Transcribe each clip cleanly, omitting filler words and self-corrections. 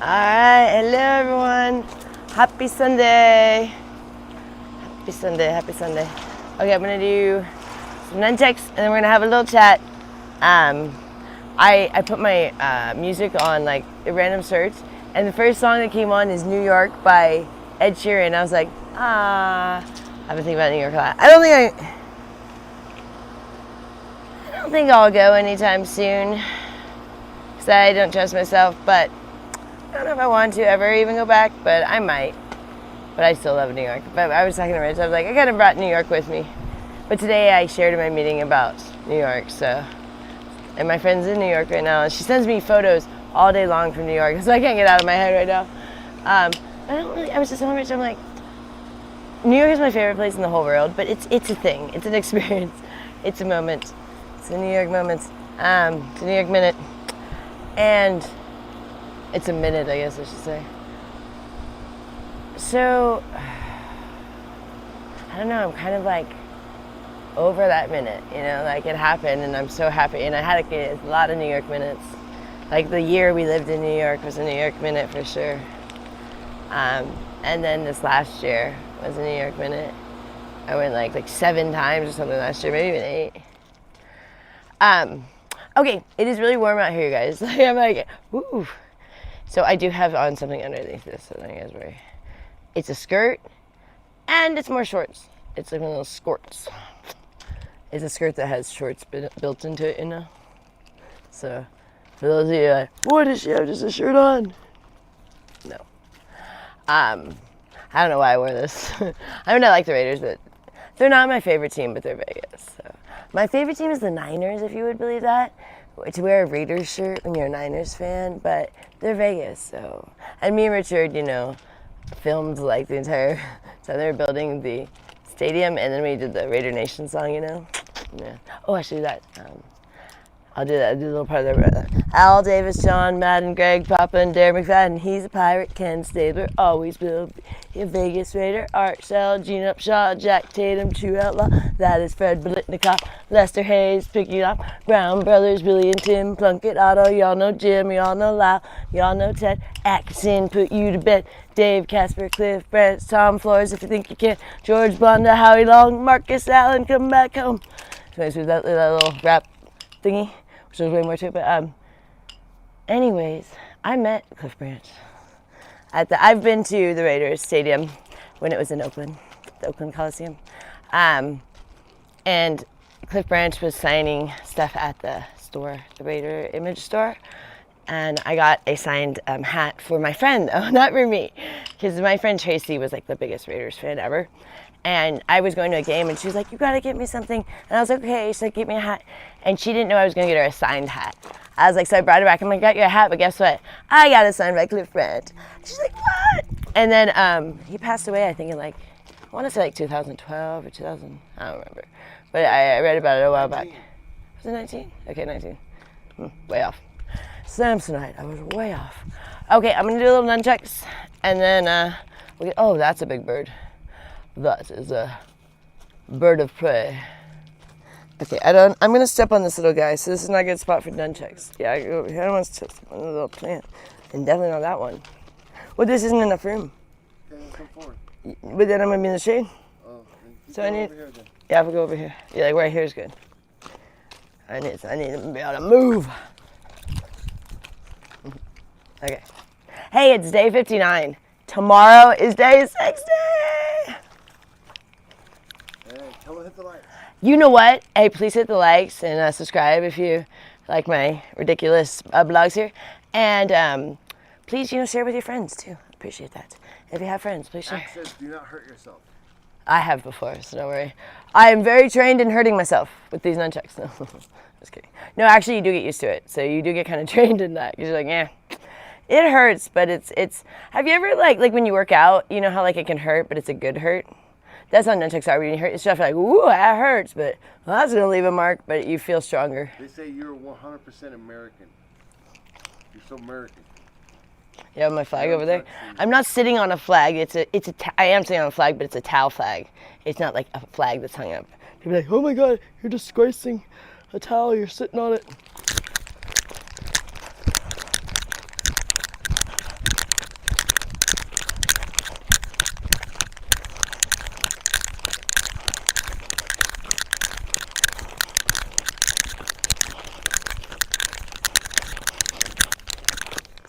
Alright, hello everyone. Happy Sunday. Happy Sunday, happy Sunday. Okay, I'm gonna do some nunchucks and then we're gonna have a little chat. I put my music on like a random search and the first song that came on is New York by Ed Sheeran. I was like, I've been thinking about New York a lot. I don't think I'll go anytime soon because I don't trust myself, but I don't know if I want to ever even go back, but I might. But I still love New York. But I was talking to Rich, I was like, I kind of brought New York with me. But today I shared in my meeting about New York, so. And my friend's in New York right now, and she sends me photos all day long from New York, so I can't get out of my head right now. I was just telling Rich, I'm like, New York is my favorite place in the whole world, but it's a thing, it's an experience, it's a moment. It's a New York moment, it's a New York minute. And it's a minute, I guess I should say. So, I don't know, I'm kind of like over that minute, you know, like it happened and I'm so happy. And I had a lot of New York minutes. Like the year we lived in New York was a New York minute for sure. And then this last year was a New York minute. I went like 7 times or something last year, maybe even 8. Okay, it is really warm out here, you guys. I'm like, woo. So I do have on something underneath this, so you guys worry. It's a skirt, and it's more shorts. It's like one of those skirts. It's a skirt that has shorts built into it, you know? So, for those of you like, what does she have just a shirt on? No. I don't know why I wore this. I mean, I like the Raiders, but they're not my favorite team, but they're Vegas. So. My favorite team is the Niners, if you would believe that. To wear a Raiders shirt when you're a Niners fan, but they're Vegas, so. And me and Richard, you know, filmed like the entire time they were building the stadium, and then we did the Raider Nation song, you know? Yeah. Oh, I should do that. I'll do that. I'll do a little part of that. Al Davis, John Madden, Greg Papa, and Derek McFadden. He's a pirate. Ken Stabler always will be a Vegas Raider. Art Shell, Gene Upshaw, Jack Tatum, True Outlaw. That is Fred Blitnikoff, Lester Hayes, picking it up. Brown Brothers, Billy and Tim, Plunkett, Otto. Y'all know Jim. Y'all know Lau. Y'all know Ted. Atkinson, put you to bed. Dave, Casper, Cliff, Brent, Tom Flores, if you think you can. George Blonda, Howie Long, Marcus Allen, come back home. So that little rap thingy. Which was way more to it, but anyways, I met Cliff Branch I've been to the Raiders Stadium when it was in Oakland, the Oakland Coliseum, and Cliff Branch was signing stuff at the store, the Raider Image store, and I got a signed hat for my friend, though, not for me, because my friend Tracy was like the biggest Raiders fan ever. And I was going to a game, and she was like, you gotta get me something. And I was like, okay. She's like, get me a hat. And she didn't know I was gonna get her a signed hat. I was like, so I brought it back. I'm like, I got you a hat, but guess what? I got it signed by Cliff Branch. She's like, what? And then he passed away, I think in like, I wanna say like 2012 or 2000, I don't remember. But I read about it a while back. Was it 19? Okay, 19. Way off. Samsonite, I was way off. Okay, I'm gonna do a little nunchucks, and then, oh, that's a big bird. That is a bird of prey. Okay, I'm gonna step on this little guy, so this is not a good spot for nunchucks. Yeah, I go over here. I don't want to step on the little plant. And definitely not that one. Well, this isn't enough room. Okay, come forward. But then I'm gonna be in the shade. Oh, so I need, over here, then. Yeah, I'll go over here. Yeah, like right here is good. I need to be able to move. Okay. Hey, it's day 59. Tomorrow is day 60. Tell them to hit the likes. You know what? Hey, please hit the likes and subscribe if you like my ridiculous blogs here. And please, share with your friends too. Appreciate that. If you have friends, please share. Access, do not hurt yourself. I have before, so don't worry. I am very trained in hurting myself with these nunchucks. No, just kidding. No, actually, you do get used to it. So you do get kind of trained in that. Because you're like, yeah, it hurts, but it's. Have you ever like when you work out, you know how like it can hurt, but it's a good hurt? That's how nunchucks are. When you hurt yourself, you're like, ooh, that hurts, but well, that's gonna leave a mark, but you feel stronger. They say you're 100% American. You're so American. You have my flag over there? I'm not sitting on a flag. I am sitting on a flag, but it's a towel flag. It's not like a flag that's hung up. People are like, oh my God, you're disgracing a towel. You're sitting on it.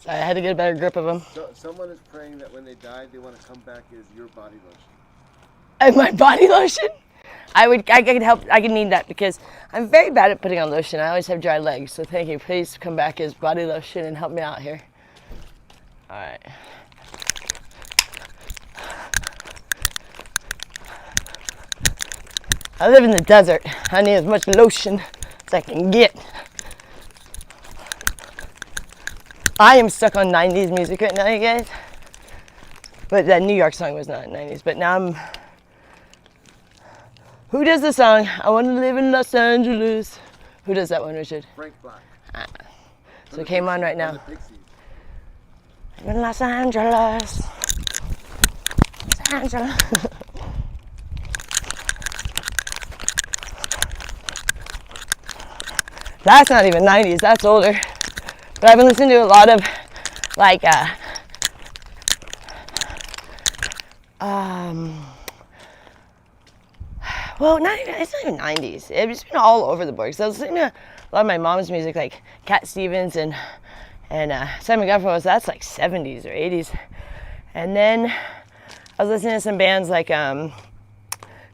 So I had to get a better grip of them. So, someone is praying that when they die, they want to come back as your body lotion. And my body lotion? I could help. I could need that because I'm very bad at putting on lotion. I always have dry legs. So thank you. Please come back as body lotion and help me out here. All right. I live in the desert. I need as much lotion as I can get. I am stuck on 90s music right now, you guys. But that New York song was not 90s. But now I'm... Who does the song? I want to live in Los Angeles. Who does that one, Richard? Frank Black. So it came on right now. The In Los Angeles. Los Angeles. That's not even 90s, that's older. But I've been listening to a lot of, like, well, it's not even 90s. It's been all over the board. Because I was listening to a lot of my mom's music, like Cat Stevens and Simon Garfunkel. That's like 70s or 80s. And then I was listening to some bands like, who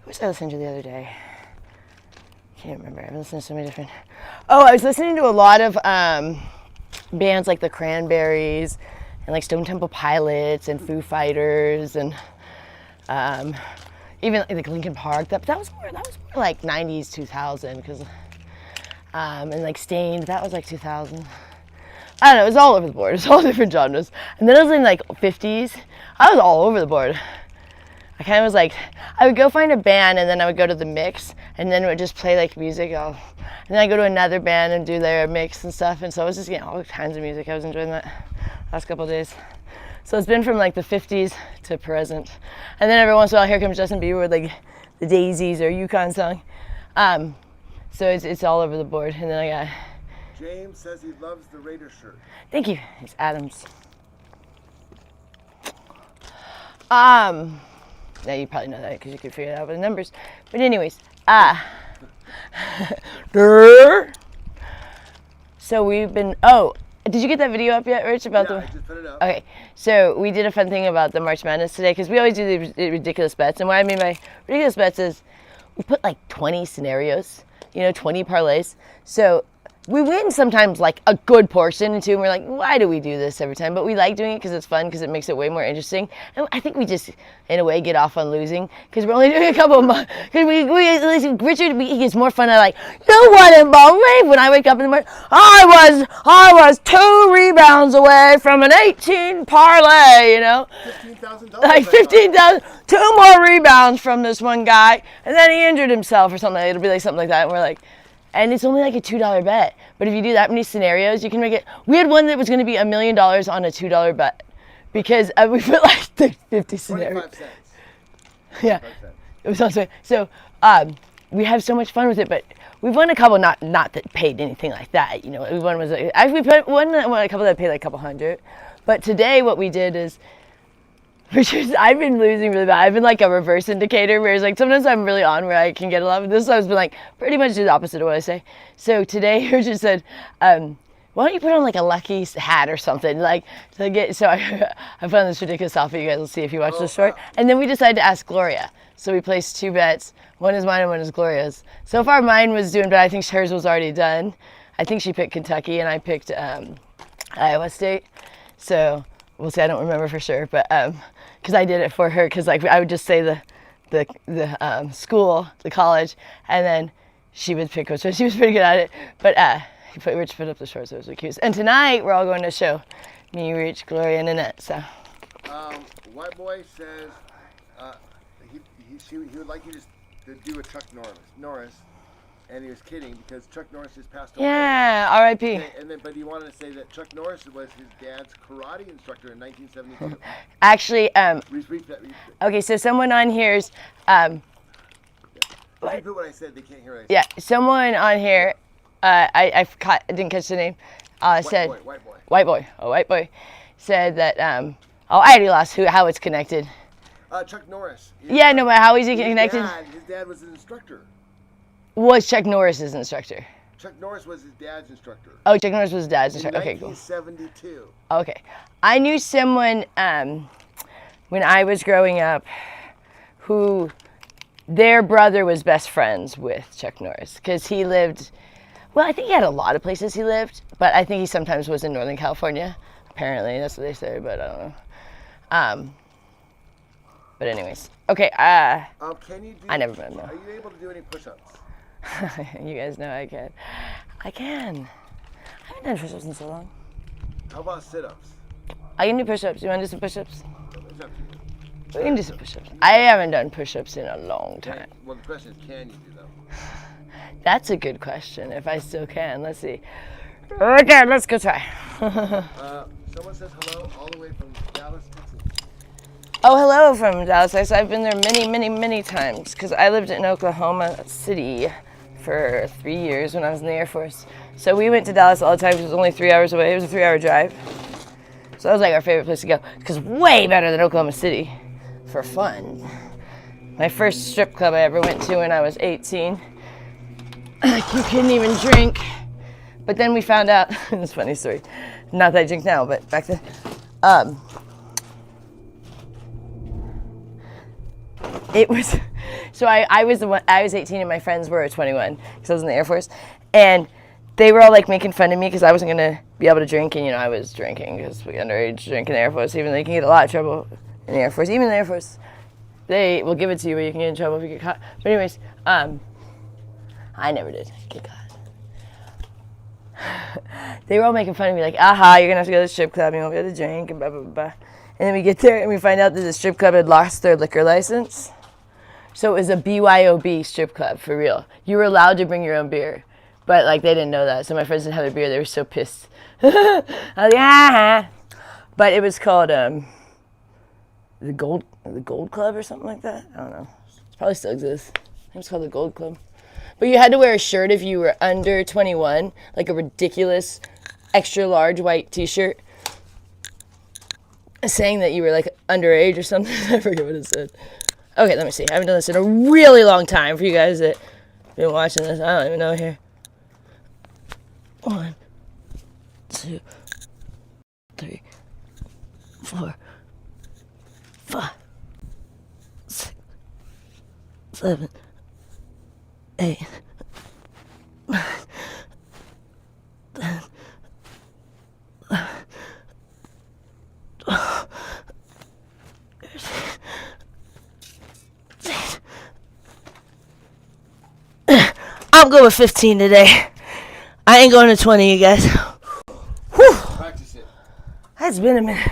was I listening to the other day? Can't remember. I've been listening to so many different. Oh, I was listening to a lot of bands like the Cranberries and like Stone Temple Pilots and Foo Fighters and even like Linkin Park. That was more like 90s, 2000 because and like Stained. That was like 2000. I don't know. It was all over the board. It was all different genres. And then I was in like 50s. I was all over the board. I kind of was like, I would go find a band and then I would go to the mix and then it would just play like music. And then I go to another band and do their mix and stuff. And so I was just getting all kinds of music. I was enjoying that last couple of days. So it's been from like the 50s to present. And then every once in a while, here comes Justin Bieber with like the Daisies or Yukon song. So it's all over the board. And then I got... James says he loves the Raider shirt. Thank you. It's Adams. Now you probably know that because you could figure it out with the numbers. But anyways, so we've been, did you get that video up yet, Rich, about I just put it up. Okay, so we did a fun thing about the March Madness today because we always do the ridiculous bets. And what I mean by ridiculous bets is we put like 20 scenarios, 20 parlays. So we win sometimes like a good portion and we're like, why do we do this every time? But we like doing it because it's fun, because it makes it way more interesting. And I think we just, in a way, get off on losing because we're only doing a couple of months. Because Richard, he gets more fun at like, you won it, Bowling. When I wake up in the morning, I was 2 rebounds away from an 18 parlay, $15,000. Like 15,000, 2 more rebounds from this one guy, and then he injured himself or something. It'll be like something like that, and we're like, and it's only like a $2 bet. But if you do that many scenarios, you can make it. We had one that was going to be $1 million on a $2 bet because we put like 50 scenarios. 25 cents. Yeah, 25 cents. it was awesome. So we have so much fun with it, but we've won a couple not that paid anything like that. We won was actually won a couple that paid like a couple hundred. But today what we did is, I've been losing really bad. I've been like a reverse indicator, whereas like sometimes I'm really on where I can get a lot of this. So I've been like pretty much do the opposite of what I say. So today Richard said, why don't you put on like a lucky hat or something like to get, so I found this ridiculous outfit. You guys will see if you watch this short. And then we decided to ask Gloria. So we placed 2 bets. One is mine and one is Gloria's. So far mine was doing, but I think hers was already done. I think she picked Kentucky and I picked Iowa State. So we'll see. I don't remember for sure, but because I did it for her, because like I would just say the school, the college, and then she would pick which one. She was pretty good at it. But Rich put up the shorts, so it was really cute. And tonight we're all going to a show. Me, Rich, Gloria, and Annette. So. White boy says he would like you to do a Chuck Norris. And he was kidding because Chuck Norris just passed away. Yeah, R.I.P. Okay, but he wanted to say that Chuck Norris was his dad's karate instructor in 1972. Actually, Repeat that. okay, so someone on here's, Repeat what I said. They can't hear what I said. yeah, someone on here, I didn't catch the name, said, White boy. Said that, I already lost how it's connected. Chuck Norris. Yeah, no, but how is he connected? His dad was an instructor. Was Chuck Norris's instructor? Chuck Norris was his dad's instructor. Oh, Chuck Norris was his dad's instructor. In Okay, cool. 1972. Okay. I knew someone when I was growing up who their brother was best friends with Chuck Norris because he lived, well, I think he had a lot of places he lived, but I think he sometimes was in Northern California. Apparently, that's what they say, but I don't know. But anyways, okay. Can you do? I never met him. Are you able to do any push-ups? You guys know I can. I can. I haven't done push-ups in so long. How about sit-ups? I can do push-ups. You want to do some push-ups? It's up to you. We can do some push-ups. I haven't done push-ups in a long time. Well, the question is, can you do them? That's a good question. If I still can, let's see. Okay, let's go try. Someone says hello all the way from Dallas, Texas. Oh, hello from Dallas, Texas. I've been there many times because I lived in Oklahoma City for 3 years when I was in the Air Force. So we went to Dallas all the time. It was only 3 hours away. It was a 3-hour drive. So that was like our favorite place to go because way better than Oklahoma City for fun. My first strip club I ever went to when I was 18. You couldn't even drink. But then we found out, it's a funny story. Not that I drink now, but back then. It was, so I was 18 and my friends were 21 because I was in the Air Force. And they were all like making fun of me because I wasn't going to be able to drink. And, you know, I was drinking because we underage drink in the Air Force. Even though you can get a lot of trouble in the Air Force. Even in the Air Force, they will give it to you, but you can get in trouble if you get caught. But anyways, I never did get caught. They were all making fun of me, like, aha, you're going to have to go to the strip club, you won't be able to drink, and blah, blah, blah. And then we get there, and we find out that the strip club had lost their liquor license. So it was a BYOB strip club, for real. You were allowed to bring your own beer, but, like, they didn't know that. So my friends didn't have their beer. They were so pissed. I was like, ah. But it was called the Gold Club or something like that. I don't know. It probably still exists. I think it's called the Gold Club. But you had to wear a shirt if you were under 21, like a ridiculous extra large white t-shirt saying that you were like underage or something. I forget what it said. Okay, let me see. I haven't done this in a really long time for you guys that have been watching this. I don't even know here. 1, 2, 3, 4, 5, 6, 7, 8, 9, 10, 11, 12, 13. I'm going with 15 today. I ain't going to 20, you guys. Whew. Practice it. That's been a minute.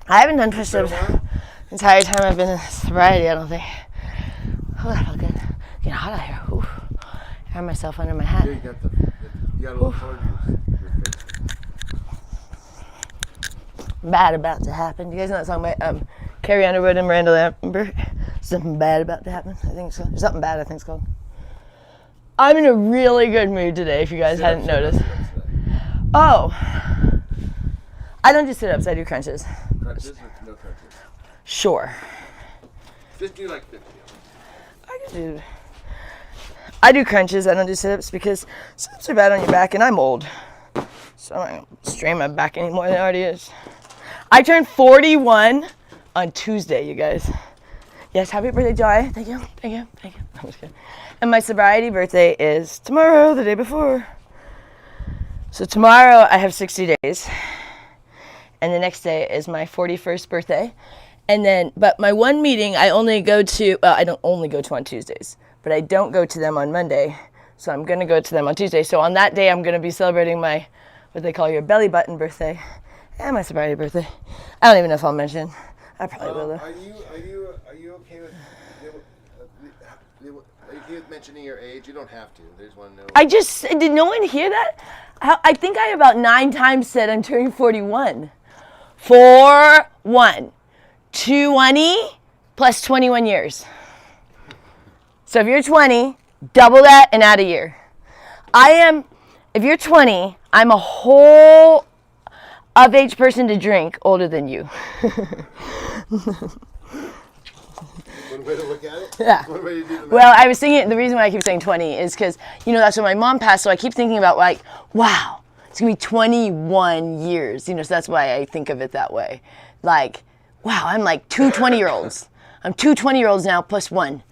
I haven't done push-ups the entire time I've been in sobriety, I don't think. Oh, that felt good. Getting hot out here. Ooh. I have myself under my hat. Yeah, you got a little forward your face. Bad about to happen. Do you guys know that song by Carrie Underwood and Miranda Lambert? Something bad about to happen, I think it's called. Something bad, I think it's called. I'm in a really good mood today, if you guys hadn't noticed. Oh. I don't do sit-ups, I do crunches. Crunches or no crunches? Sure. Just do like 50. I do crunches, I don't do sit-ups because sit-ups are bad on your back and I'm old. So I'm not going to strain my back anymore than it already is. I turned 41 on Tuesday, you guys. Yes, happy birthday, Joy. Thank you. I'm just kidding. And my sobriety birthday is tomorrow, the day before. So tomorrow I have 60 days. And the next day is my 41st birthday. And then, but my one meeting I only go to, well, I don't only go to on Tuesdays, but I don't go to them on Monday. So I'm going to go to them on Tuesday. So on that day, I'm going to be celebrating my, what they call your belly button birthday and my sobriety birthday. I don't even know if I'll mention. I probably will though. Are you okay with mentioning your age? You don't have to. There's one no. Did no one hear that? I think I about 9 times said I'm turning 41. 41. 20 plus 21 years. So if you're 20, double that and add a year. If you're 20, I'm a whole of age person to drink older than you. One way to look at it? Yeah. What way you do the math? Well, I was thinking, the reason why I keep saying 20 is because, that's when my mom passed, so I keep thinking about, like, wow, it's going to be 21 years, so that's why I think of it that way. Like, wow, I'm like 20-year-olds. I'm 20-year-olds now plus one.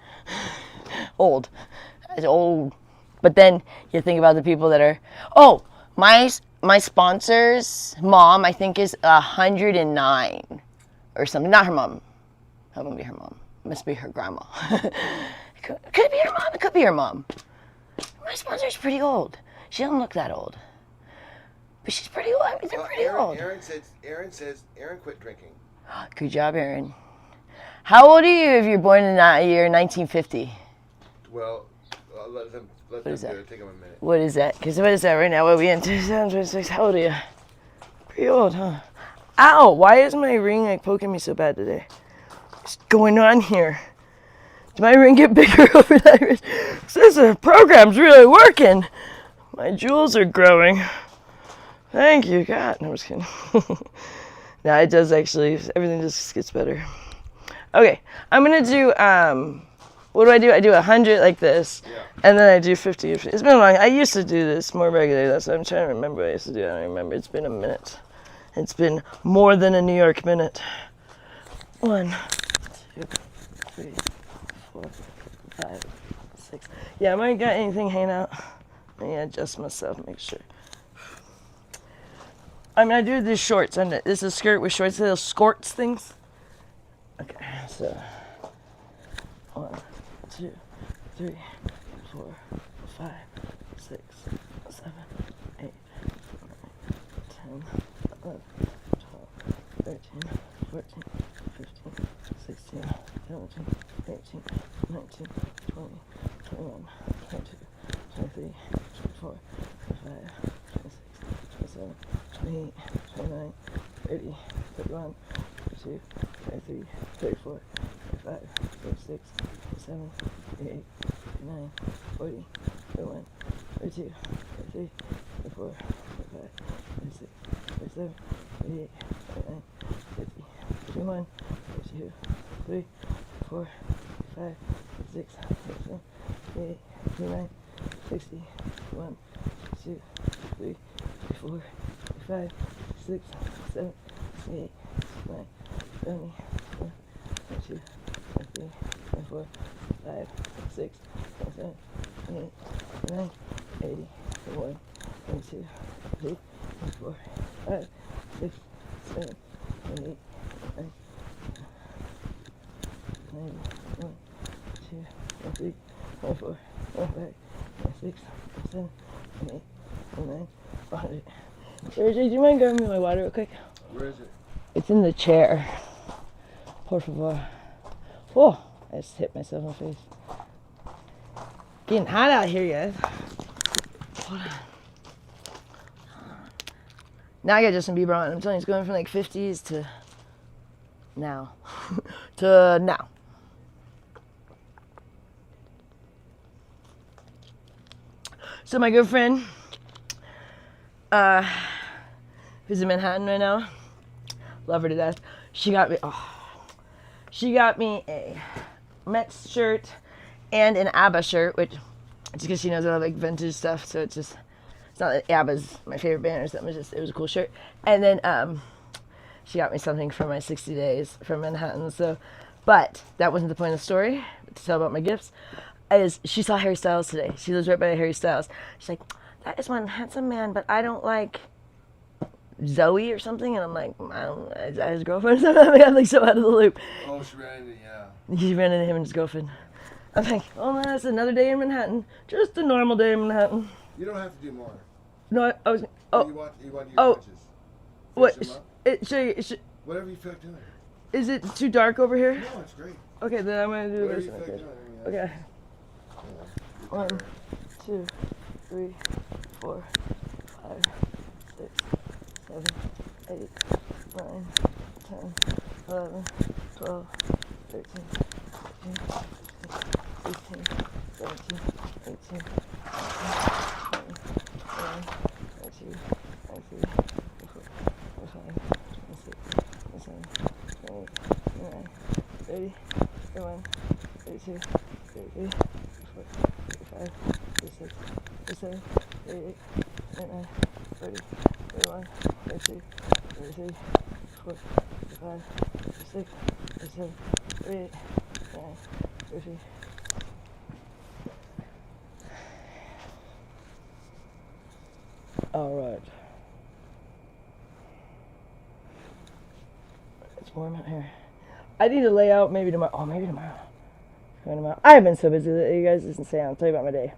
Old. It's old. But then you think about the people that are, my sponsor's mom, I think, is 109 or something. Not her mom. That wouldn't be her mom. It must be her grandma. Could it be her mom? It could be her mom. My sponsor's pretty old. She doesn't look that old. But she's pretty old. I mean, they're pretty old. Aaron quit drinking. Good job, Aaron. How old are you if you're born in that year, 1950? Well, let them do it. Take them a minute. What is that? Because what is that right now? What are we in? 2026? How old are you? Pretty old, huh? Ow! Why is my ring like poking me so bad today? What's going on here? Did my ring get bigger over there? This program's really working. My jewels are growing. Thank you, God. No, I'm just kidding. No, it does actually. Everything just gets better. Okay, I'm gonna do. What do? I do 100 like this, and then I do 50. It's been long. I used to do this more regularly. That's what I'm trying to remember what I used to do. I don't remember. It's been a minute. It's been more than a New York minute. 1, 2, 3, 4, 5, 6. Yeah, am I got anything hanging out? Let me adjust myself, make sure. I do these shorts, and this is a skirt with shorts, little skirts things. Okay, so 1, 2, 3, 4, 5, 6, 7, 8, 9, 10, 11, 12, 13, 14, 15, 16, 17, 18, 19, 20, 21, 22, 23, 24, 25, 26, 27, 28, 29, 30, 31, 32, 33, 34, 35, 36, 37, 38, 39, 40, 41, 42, 43, 44, 45, 46, 47, 48, 49, 50, 51, 52, 3, 4, 5, 6, 7, 8, 9, 60, 1, 2, 3, 4, 5, 6, 7, 8, 9, 20, 22, 23, 24, 5, 6, 7, 8, 9, 80, 1, 22, 23, 24, 5, 6, 7, 8, 9, 1, 2, 3, 4, 5, 6, 7, 8, 9, 100. Sergey, do you mind grabbing me my water real quick? Where is it? It's in the chair. Por favor. Oh, I just hit myself in the face. Getting hot out here, guys. Hold on. Now I got Justin Bieber on. I'm telling you, it's going from like 50s to now. to now. So my good friend, who's in Manhattan right now, love her to death. She got me a Mets shirt and an ABBA shirt, which it's because she knows I love like vintage stuff, so it's not that ABBA's my favorite band or something. It was a cool shirt. And then she got me something for my 60 days from Manhattan. So, but that wasn't the point of the story. To tell about my gifts, is she saw Harry Styles today. She lives right by Harry Styles. She's like, that is one handsome man, but I don't like Zoe or something. And I'm like, I don't. Is that his girlfriend? I'm like so out of the loop. Oh, she ran into, yeah. He ran into him and his girlfriend. I'm like, oh man, that's another day in Manhattan. Just a normal day in Manhattan. You don't have to do more. No, I was. Oh. You want your punches. What? Whatever you feel like doing. Is it too dark over here? No, it's great. Okay, then I'm gonna do Whatever this. you feel like doing. Okay. 1, 2, 3, 4, 5, 6, 7, 8, 9, 10, 11, 12, 13, 14, 15, 16, 17, 18, 19, 20, 21, 22, 23, 24, 25, 26, 27, 28, 29, 30, 31, 32, 32, 33, 34, 35, 36, 37, 38, 39, 40, 41, 42, 43, 44, 45, 46, 47, 48, 49, 50. All right. It's warm out here. I need to lay out maybe tomorrow. Oh, maybe tomorrow. Going tomorrow. I have been so busy lately, you guys. It's insane. I'll tell you about my day.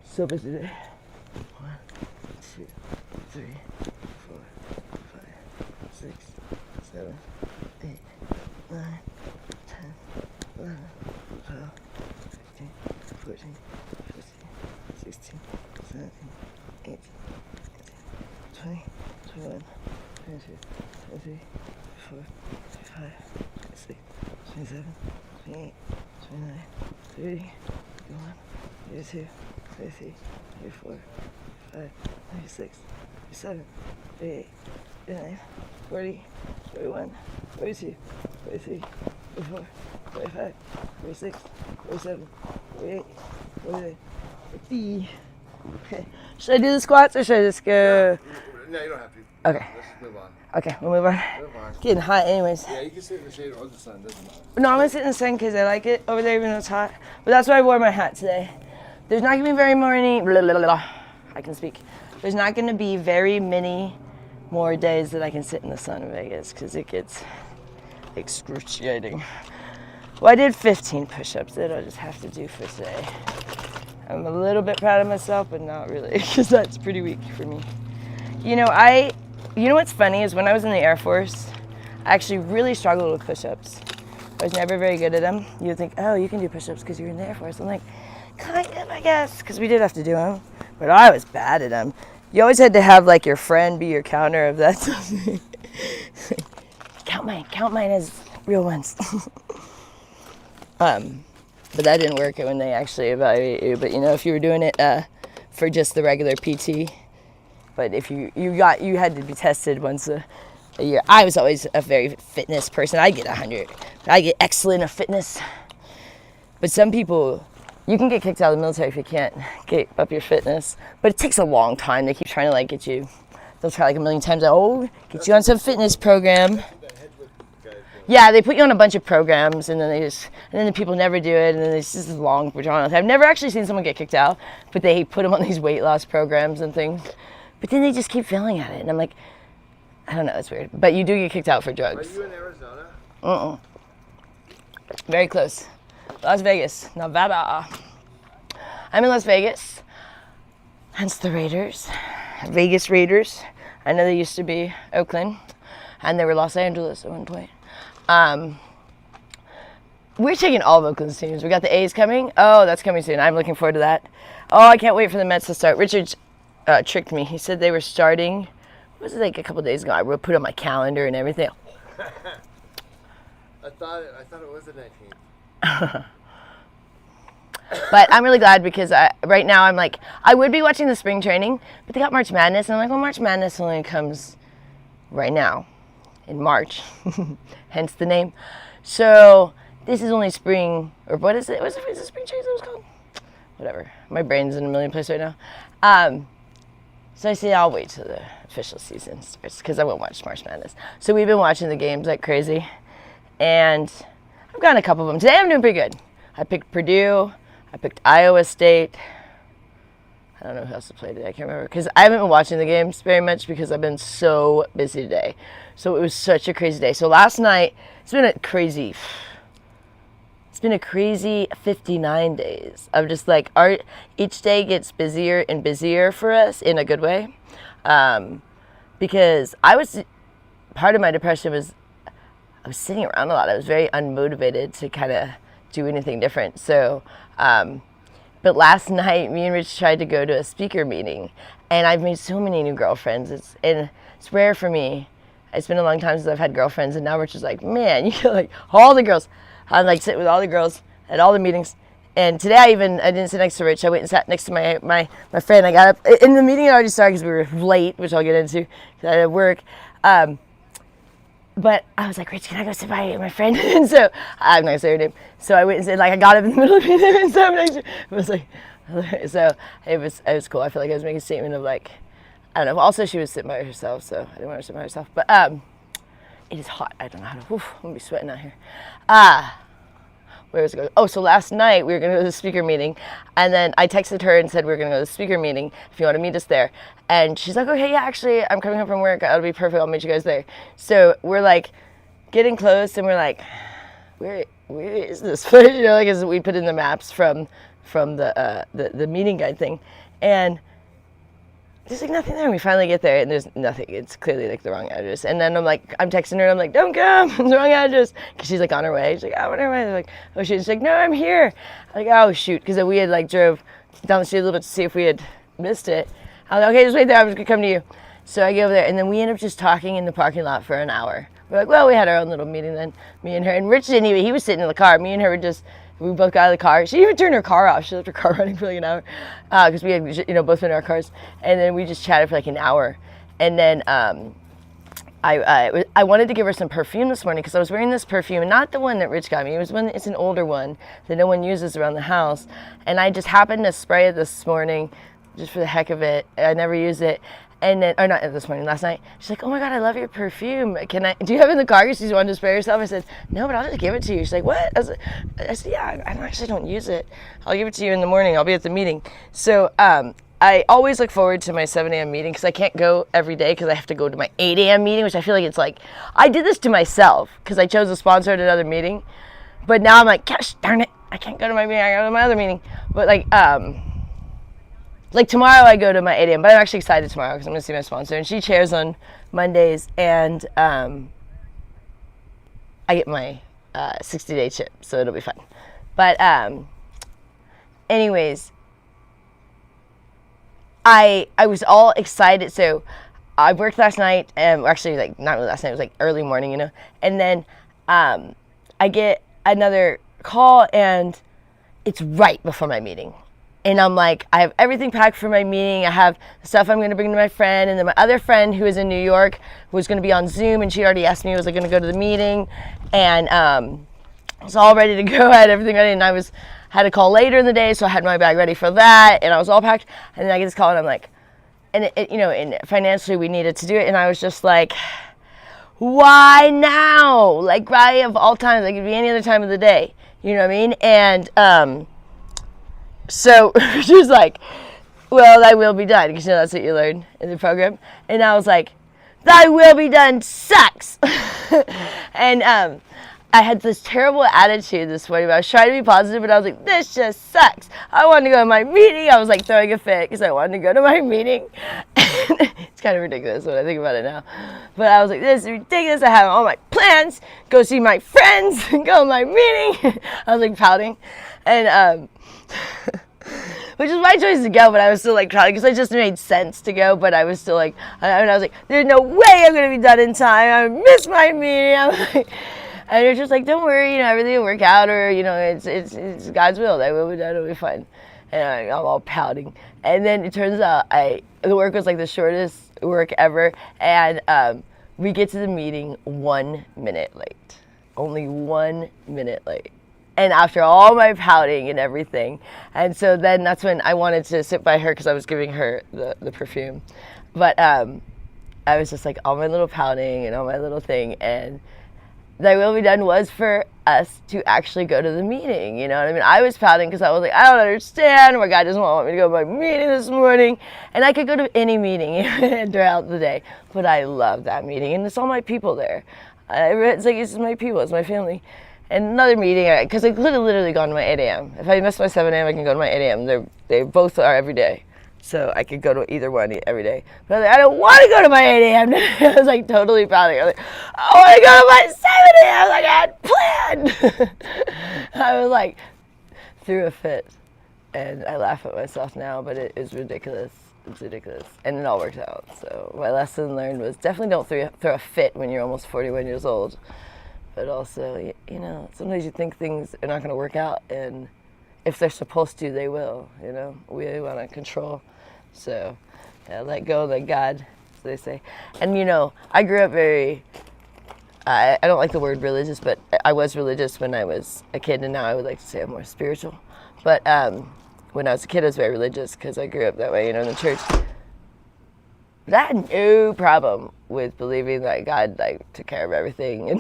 So busy today. 1, 2, 3, 4, 5, 6, 7, 8, 9, 10, 11, 12, 13, 14, 15, 16, 17, 18, 20, 21, 22, 23, 24, 25, 26, 27, 28, 29, 30, 31, 32, 33, 34, 35, 36, 37, 38, 39, 40, 41, 42, 43, 44, 45, 46, 47, 48, 49, 50. Okay. Should I do the squats or should I just go? No, you don't have to. Okay. Let's just move on. Okay, we'll move on. Move on. Getting hot anyways. Yeah, you can sit in the shade or the sun, doesn't matter. No, I'm gonna sit in the sun because I like it over there even though it's hot. But that's why I wore my hat today. There's not gonna be very many, I can speak. There's not gonna be very many more days that I can sit in the sun in Vegas because it gets excruciating. Well, I did 15 push-ups that I'll just have to do for today. I'm a little bit proud of myself, but not really because that's pretty weak for me. You know what's funny is when I was in the Air Force, I actually really struggled with push-ups. I was never very good at them. You'd think, oh, you can do push-ups because you're in the Air Force. I'm like, kind of, I guess, because we did have to do them. But I was bad at them. You always had to have like your friend be your counter of that something. count mine as real ones. But that didn't work when they actually evaluate you. But you know, if you were doing it for just the regular PT, but if you had to be tested once a year. I was always a very fitness person. I get 100. I get excellent at fitness. But some people, you can get kicked out of the military if you can't get up your fitness. But it takes a long time. They keep trying to like get you. They'll try like a million times. Oh, get you on some fitness program. Yeah, they put you on a bunch of programs, and then the people never do it, and then it's just long drawn. I've never actually seen someone get kicked out, but they put them on these weight loss programs and things. But then they just keep failing at it, and I'm like, I don't know, it's weird. But you do get kicked out for drugs. Are you in Arizona? Very close. Las Vegas, Nevada. I'm in Las Vegas, hence the Raiders. Vegas Raiders. I know they used to be Oakland, and they were Los Angeles at one point. We're taking all of Oakland's teams. We got the A's coming. Oh, that's coming soon. I'm looking forward to that. Oh, I can't wait for the Mets to start. Richard tricked me. He said they were starting, what was it, like a couple days ago? I put it on my calendar and everything. I thought it was the 19th. But I'm really glad because right now I'm like, I would be watching the spring training, but they got March Madness, and I'm like, well, March Madness only comes right now in March, hence the name. So this is only spring, or what is it? Is it spring training that was called? Whatever. My brain's in a million places right now. So I say I'll wait till the official season starts because I won't watch March Madness. So we've been watching the games like crazy, and I've gotten a couple of them. Today I'm doing pretty good. I picked Purdue. I picked Iowa State. I don't know who else to play today. I can't remember because I haven't been watching the games very much because I've been so busy today. So it was such a crazy day. So last night, it's been a crazy 59 days of just like each day gets busier and busier for us in a good way. Because part of my depression was I was sitting around a lot. I was very unmotivated to kind of do anything different. So, but last night, me and Rich tried to go to a speaker meeting, and I've made so many new girlfriends. It's rare for me. It's been a long time since I've had girlfriends, and now Rich is like, man, you get like all the girls. I like sit with all the girls at all the meetings. And today I didn't sit next to Rich. I went and sat next to my friend. I got up in the meeting. It already started because we were late, which I'll get into because I had work. but I was like, Rich, can I go sit by my friend? And so I'm not gonna say her name. So I went and said, like, I got up in the middle of it and so it was like, so it was cool. I feel like I was making a statement of like, I don't know. Also, she was sitting by herself, so I didn't want her to sit by herself. But it is hot. I don't know how to. Oof, I'm gonna be sweating out here. Where was it going? Oh, so last night we were gonna go to the speaker meeting, and then I texted her and said we were gonna go to the speaker meeting if you want to meet us there. And she's like, okay, yeah, actually, I'm coming home from work. That'll be perfect. I'll meet you guys there. So we're like getting close, and we're like, where is this place? You know, like as we put in the maps from the meeting guide thing, and there's like nothing there. We finally get there and there's nothing. It's clearly like the wrong address. And then I'm texting her and I'm like, don't come, it's the wrong address. Cause she's like on her way. She's like, I'm on her way. They're like, oh shoot. She's like, no, I'm here. I'm like, oh shoot. Cause then we had like drove down the street a little bit to see if we had missed it. I was like, okay, just wait there. I'm just gonna come to you. So I get over there and then we end up just talking in the parking lot for an hour. We're like, well, we had our own little meeting then, me and her. And Rich didn't even, he was sitting in the car. Me and her were just, we both got out of the car. She didn't even turned her car off. She left her car running for like an hour because we had, both been in our cars. And then we just chatted for like an hour. And then I wanted to give her some perfume this morning because I was wearing this perfume, not the one that Rich got me. It's an older one that no one uses around the house. And I just happened to spray it this morning just for the heck of it. I never use it. And then, or not this morning, last night, she's like, oh my God, I love your perfume. Do you have it in the car? Because she wanted to spray herself. I said, no, but I'll just give it to you. She's like, what? I said, yeah, I actually don't use it. I'll give it to you in the morning. I'll be at the meeting. So I always look forward to my 7 a.m. meeting because I can't go every day because I have to go to my 8 a.m. meeting, which I feel like it's like, I did this to myself because I chose a sponsor at another meeting. But now I'm like, gosh, darn it, I can't go to my meeting. I go to my other meeting. But like tomorrow I go to my 8 a.m., but I'm actually excited tomorrow because I'm going to see my sponsor. And she chairs on Mondays, and I get my 60-day chip, so it'll be fun. But anyways, I was all excited. So I worked last night, and actually like not really last night, it was like early morning, And then I get another call, and it's right before my meeting. And I'm like, I have everything packed for my meeting. I have stuff I'm going to bring to my friend. And then my other friend who is in New York was going to be on Zoom. And she already asked me, was I going to go to the meeting? And I was all ready to go. I had everything ready. And had a call later in the day. So I had my bag ready for that. And I was all packed. And then I get this call and I'm like, and and financially we needed to do it. And I was just like, why now? Like, why of all times? Like, it could be any other time of the day. You know what I mean? And, so she was like, well, thy will be done, because that's what you learn in the program. And I was like, thy will be done sucks. And I had this terrible attitude this morning. I was trying to be positive, but I was like, this just sucks. I wanted to go to my meeting. I was like throwing a fit because I wanted to go to my meeting. It's kind of ridiculous when I think about it now. But I was like, this is ridiculous. I have all my plans, go see my friends, go to my meeting. I was like pouting. And which is my choice to go, but I was still like trying because it just made sense to go. But I was still like, I was like, there's no way I'm gonna be done in time. I missed my meeting. I'm like, and it's just like, don't worry, everything will work out, or it's God's will. That will be done. It'll be fine. And I'm all pouting. And then it turns out the work was like the shortest work ever, and we get to the meeting 1 minute late. Only 1 minute late. And after all my pouting and everything. And so then that's when I wanted to sit by her because I was giving her the perfume. But I was just like all my little pouting and all my little thing. And thy will be done was for us to actually go to the meeting. You know what I mean? I was pouting because I was like, I don't understand why God doesn't want me to go to my meeting this morning. And I could go to any meeting throughout the day. But I love that meeting. And it's all my people there. It's like, it's my people. It's my family. And another meeting, because I could have literally gone to my 8 a.m. If I missed my 7 a.m., I can go to my 8 a.m. They both are every day. So I could go to either one every day. But I was like, I don't want to go to my 8 a.m. I was like totally pouting. I was like, I want to go to my 7 a.m. like I had planned. I was like, threw a fit. And I laugh at myself now, but it is ridiculous. It's ridiculous. And it all worked out. So my lesson learned was definitely don't throw a fit when you're almost 41 years old. But also, sometimes you think things are not going to work out, and if they're supposed to, they will, We want to control. So, let go, let God, as they say. And, I grew up I don't like the word religious, but I was religious when I was a kid, and now I would like to say I'm more spiritual. But when I was a kid, I was very religious because I grew up that way, in the church. But I had no problem with believing that God took care of everything, and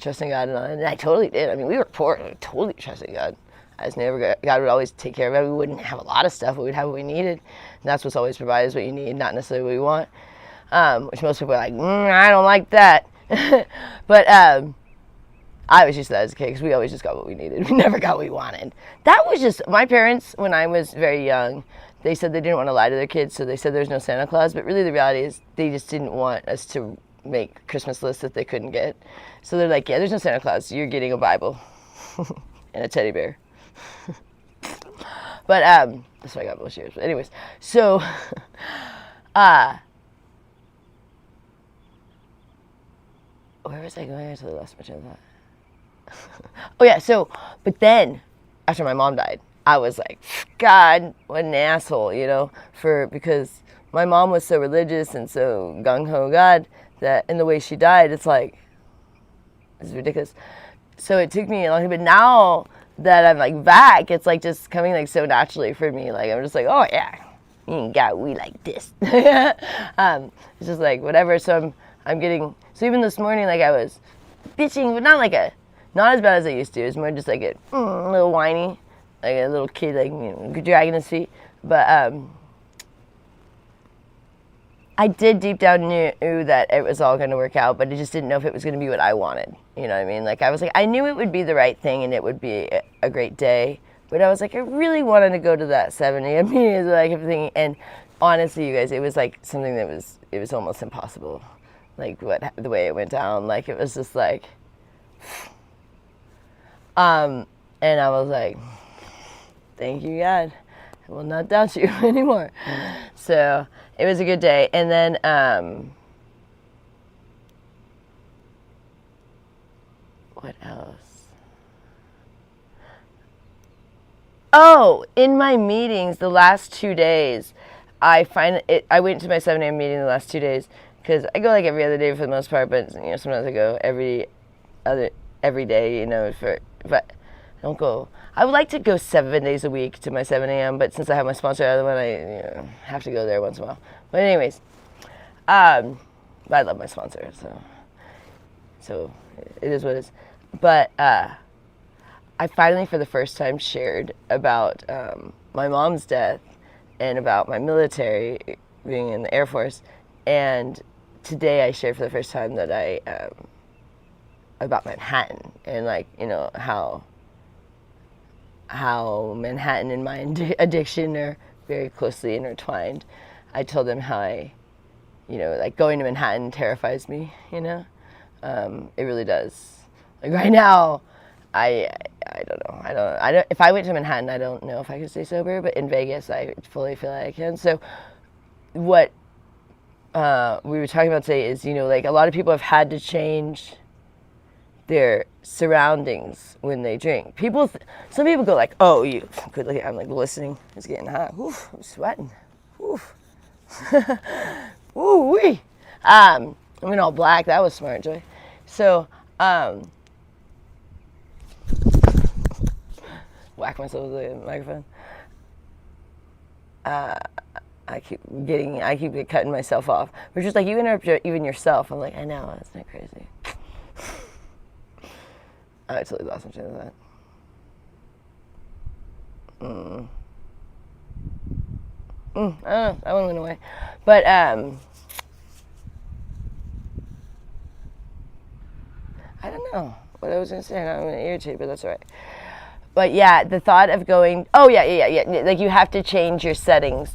trusting God and all. And I totally did. I mean, we were poor, and I totally trusted God. God would always take care of it. We wouldn't have a lot of stuff, but we'd have what we needed. And that's what's always provided, is what you need, not necessarily what you want. Which most people are like, I don't like that. But I was used to that as a kid, because we always just got what we needed. We never got what we wanted. That was just, my parents, when I was very young, they said they didn't want to lie to their kids, so they said there's no Santa Claus. But really the reality is they just didn't want us to make Christmas lists that they couldn't get. So they're like, yeah, there's no Santa Claus. You're getting a Bible and a teddy bear. But that's why I got most years. But anyways, so where was I going? I totally lost my train of thought. Oh yeah, so but then after my mom died, I was like, God, what an asshole, because my mom was so religious and so gung-ho God, that in the way she died, it's ridiculous. So it took me a long time, but now that I'm back, it's just coming so naturally for me. I'm just oh yeah, you ain't got we like this. It's just whatever. So I'm getting, so even this morning, I was bitching, but not as bad as I used to. It was more just a little whiny, a little kid, dragging his feet. But I did deep down knew that it was all going to work out, but I just didn't know if it was going to be what I wanted. You know what I mean? I was I knew it would be the right thing and it would be a great day, but I was I really wanted to go to that 7 a.m. meeting, everything. And honestly, you guys, it was something that it was almost impossible. The way it went down, it was just and I was thank you, God. I will not doubt you anymore. So it was a good day. And then, what else? Oh, in my meetings the last 2 days, I went to my 7 a.m. meeting the last 2 days, because I go every other day for the most part, but sometimes I go every day, but I don't go. I would like to go 7 days a week to my 7 a.m., but since I have my sponsor out of the one, I have to go there once in a while. But anyways, but I love my sponsor, so it is what it is. But I finally, for the first time, shared about my mom's death and about my military, being in the Air Force. And today I shared for the first time that about Manhattan and how Manhattan and my addiction are very closely intertwined. I told them how going to Manhattan terrifies me, it really does. Right now, I don't know. I don't. If I went to Manhattan, I don't know if I could stay sober, but in Vegas, I fully feel like I can. So what we were talking about today is, a lot of people have had to change their surroundings when they drink. Some people go oh, you good looking. I'm listening. It's getting hot. Oof, I'm sweating. Oof. Ooh wee. I'm in all black. That was smart, Joy. So whack myself with the microphone. I keep cutting myself off. Which is you interrupt even yourself. I'm I know, isn't that crazy? I totally lost my train of thought. I don't know. That one went away. But I don't know what I was going to say. I'm going to irritate, but that's all right. But yeah, the thought of going, you have to change your settings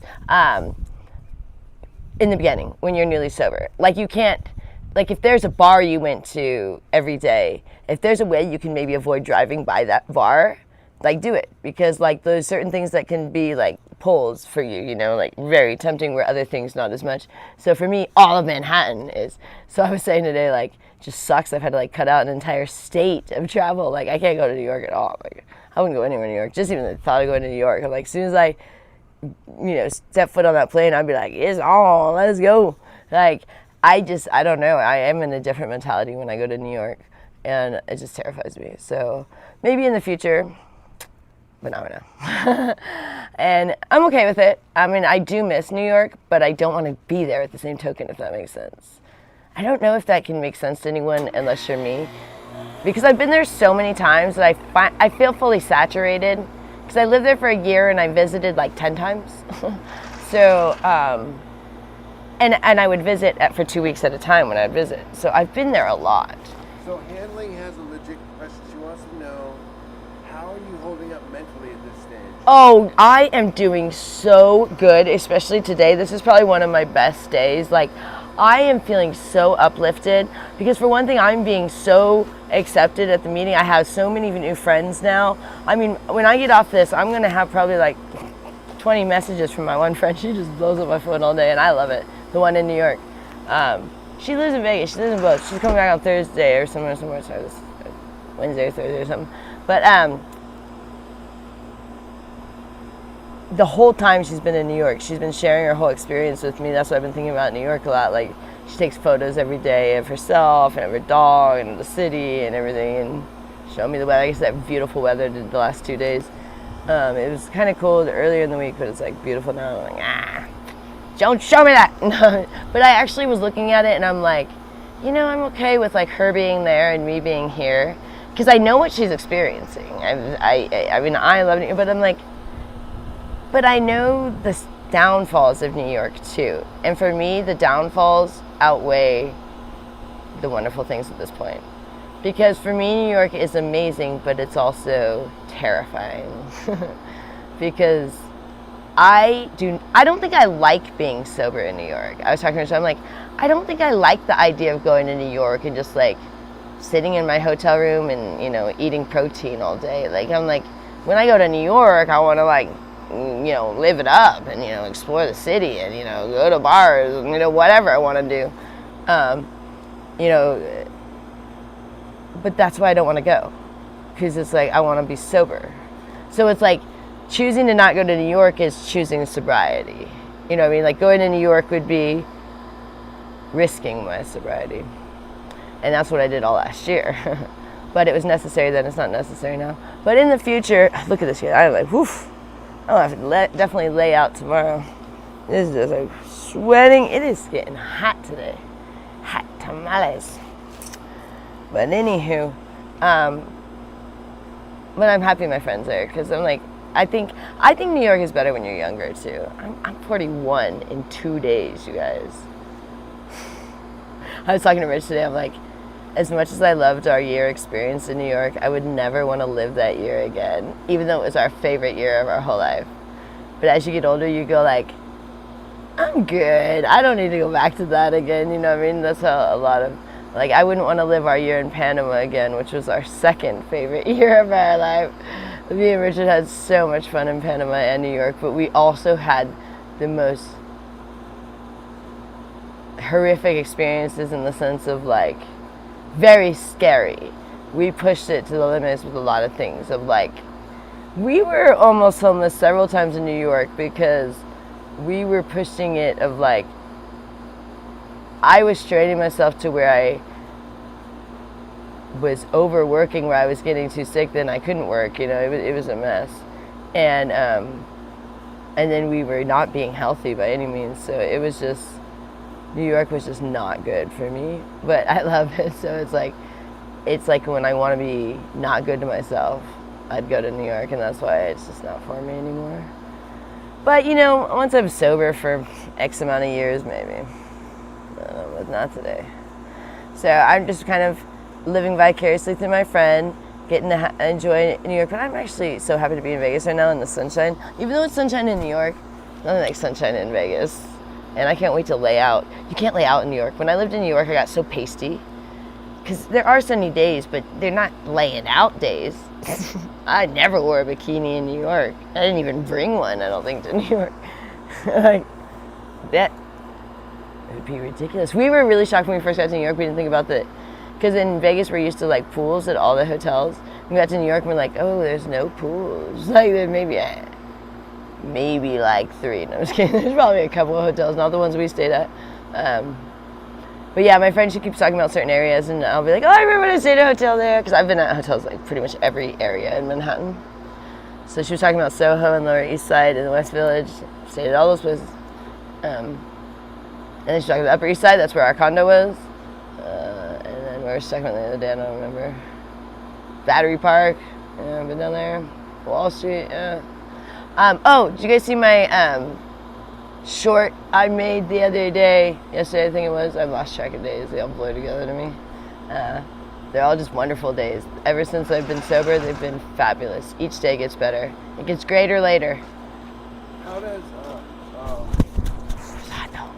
in the beginning when you're newly sober. You can't, if there's a bar you went to every day, if there's a way you can maybe avoid driving by that bar, do it. Because there's certain things that can be pulls for you, very tempting, where other things not as much. So for me, all of Manhattan is. So I was saying today, just sucks. I've had to cut out an entire state of travel. I can't go to New York at all. I wouldn't go anywhere in New York. Just even the thought of going to New York, I'm as soon as I, step foot on that plane, I'd be it's on, let's go. I don't know. I am in a different mentality when I go to New York, and it just terrifies me. So maybe in the future, but not right now. And I'm okay with it. I mean, I do miss New York, but I don't want to be there at the same token, if that makes sense. I don't know if that can make sense to anyone unless you're me, because I've been there so many times that I feel fully saturated, because I lived there for a year and I visited like 10 times. So, and I would visit for 2 weeks at a time when I'd visit. So I've been there a lot. So Handling has a legit question. She wants to know, how are you holding up mentally at this stage? Oh, I am doing so good, especially today. This is probably one of my best days. Like, I am feeling so uplifted because, for one thing, I'm being so accepted at the meeting. I have so many new friends now. I mean, when I get off this, I'm going to have probably like 20 messages from my one friend. She just blows up my phone all day, and I love it. The one in New York. She lives in Vegas. She lives in both. She's coming back on Thursday or somewhere. Sorry, this Wednesday or Thursday or something. But the whole time she's been in New York, she's been sharing her whole experience with me. That's why I've been thinking about New York a lot. Like, she takes photos every day of herself and of her dog and the city and everything, and showing me the weather. I guess that beautiful weather the last 2 days. It was kind of cold earlier in the week, but it's like beautiful now. I'm like, don't show me that. But I actually was looking at it and I'm like, you know, I'm okay with like her being there and me being here, because I know what she's experiencing. I mean, I love it, but I'm like, but I know the downfalls of New York too. And for me, the downfalls outweigh the wonderful things at this point. Because for me, New York is amazing, but it's also terrifying. Because I don't think I like being sober in New York. I was talking to her, I'm like, I don't think I like the idea of going to New York and just like sitting in my hotel room and, you know, eating protein all day. Like, I'm like, when I go to New York, I want to like, you know, live it up and, you know, explore the city and, you know, go to bars and, you know, whatever I want to do. You know, but that's why I don't want to go, because it's like, I want to be sober. So it's like, choosing to not go to New York is choosing sobriety. You know what I mean? Like, going to New York would be risking my sobriety. And that's what I did all last year. But it was necessary then, it's not necessary now. But in the future, look at this here. I'm like, woof. I'll have to definitely lay out tomorrow. This is just like sweating. It is getting hot today. Hot tamales. But anywho, but I'm happy my friend's there, because I'm like, I think New York is better when you're younger too. I'm 41 in 2 days, you guys. I was talking to Rich today. I'm like, as much as I loved our year experience in New York, I would never want to live that year again, even though it was our favorite year of our whole life. But as you get older, you go like, I'm good. I don't need to go back to that again. You know what I mean? That's how a lot of, like, I wouldn't want to live our year in Panama again, which was our second favorite year of our life. Me and Richard had so much fun in Panama and New York, but we also had the most horrific experiences in the sense of like, very scary. We pushed it to the limits with a lot of things of like, we were almost homeless several times in New York because we were pushing it of like, I was straining myself to where I was overworking, where I was getting too sick, then I couldn't work, you know, it was a mess. And then we were not being healthy by any means, so it was just, New York was just not good for me, but I love it. So it's like when I want to be not good to myself, I'd go to New York, and that's why it's just not for me anymore. But, you know, once I'm sober for X amount of years, maybe. But not today. So I'm just kind of living vicariously through my friend, getting to enjoy New York. But I'm actually so happy to be in Vegas right now in the sunshine. Even though it's sunshine in New York, nothing like sunshine in Vegas. And I can't wait to lay out. You can't lay out in New York. When I lived in New York, I got so pasty. Because there are sunny days, but they're not laying out days. I never wore a bikini in New York. I didn't even bring one, I don't think, to New York. Like, that would be ridiculous. We were really shocked when we first got to New York. We didn't think about that. Because in Vegas, we're used to, like, pools at all the hotels. We got to New York, and we're like, oh, there's no pools. Like, there maybe like 3. No, I'm just kidding. There's probably a couple of hotels, not the ones we stayed at. But yeah, my friend, she keeps talking about certain areas, and I'll be like, oh, I remember when I stayed at a hotel there, because I've been at hotels like pretty much every area in Manhattan. So she was talking about Soho and Lower East Side and the West Village. Stayed at all those places. And then she talked about the Upper East Side. That's where our condo was. And then where we were stuck on the other day, I don't remember. Battery Park. Yeah, I've been down there. Wall Street. Yeah. Oh, did you guys see my short I made the other day? Yesterday, I think it was. I've lost track of days. They all blur together to me. They're all just wonderful days. Ever since I've been sober, they've been fabulous. Each day gets better. It gets greater later. How does, It's hot though.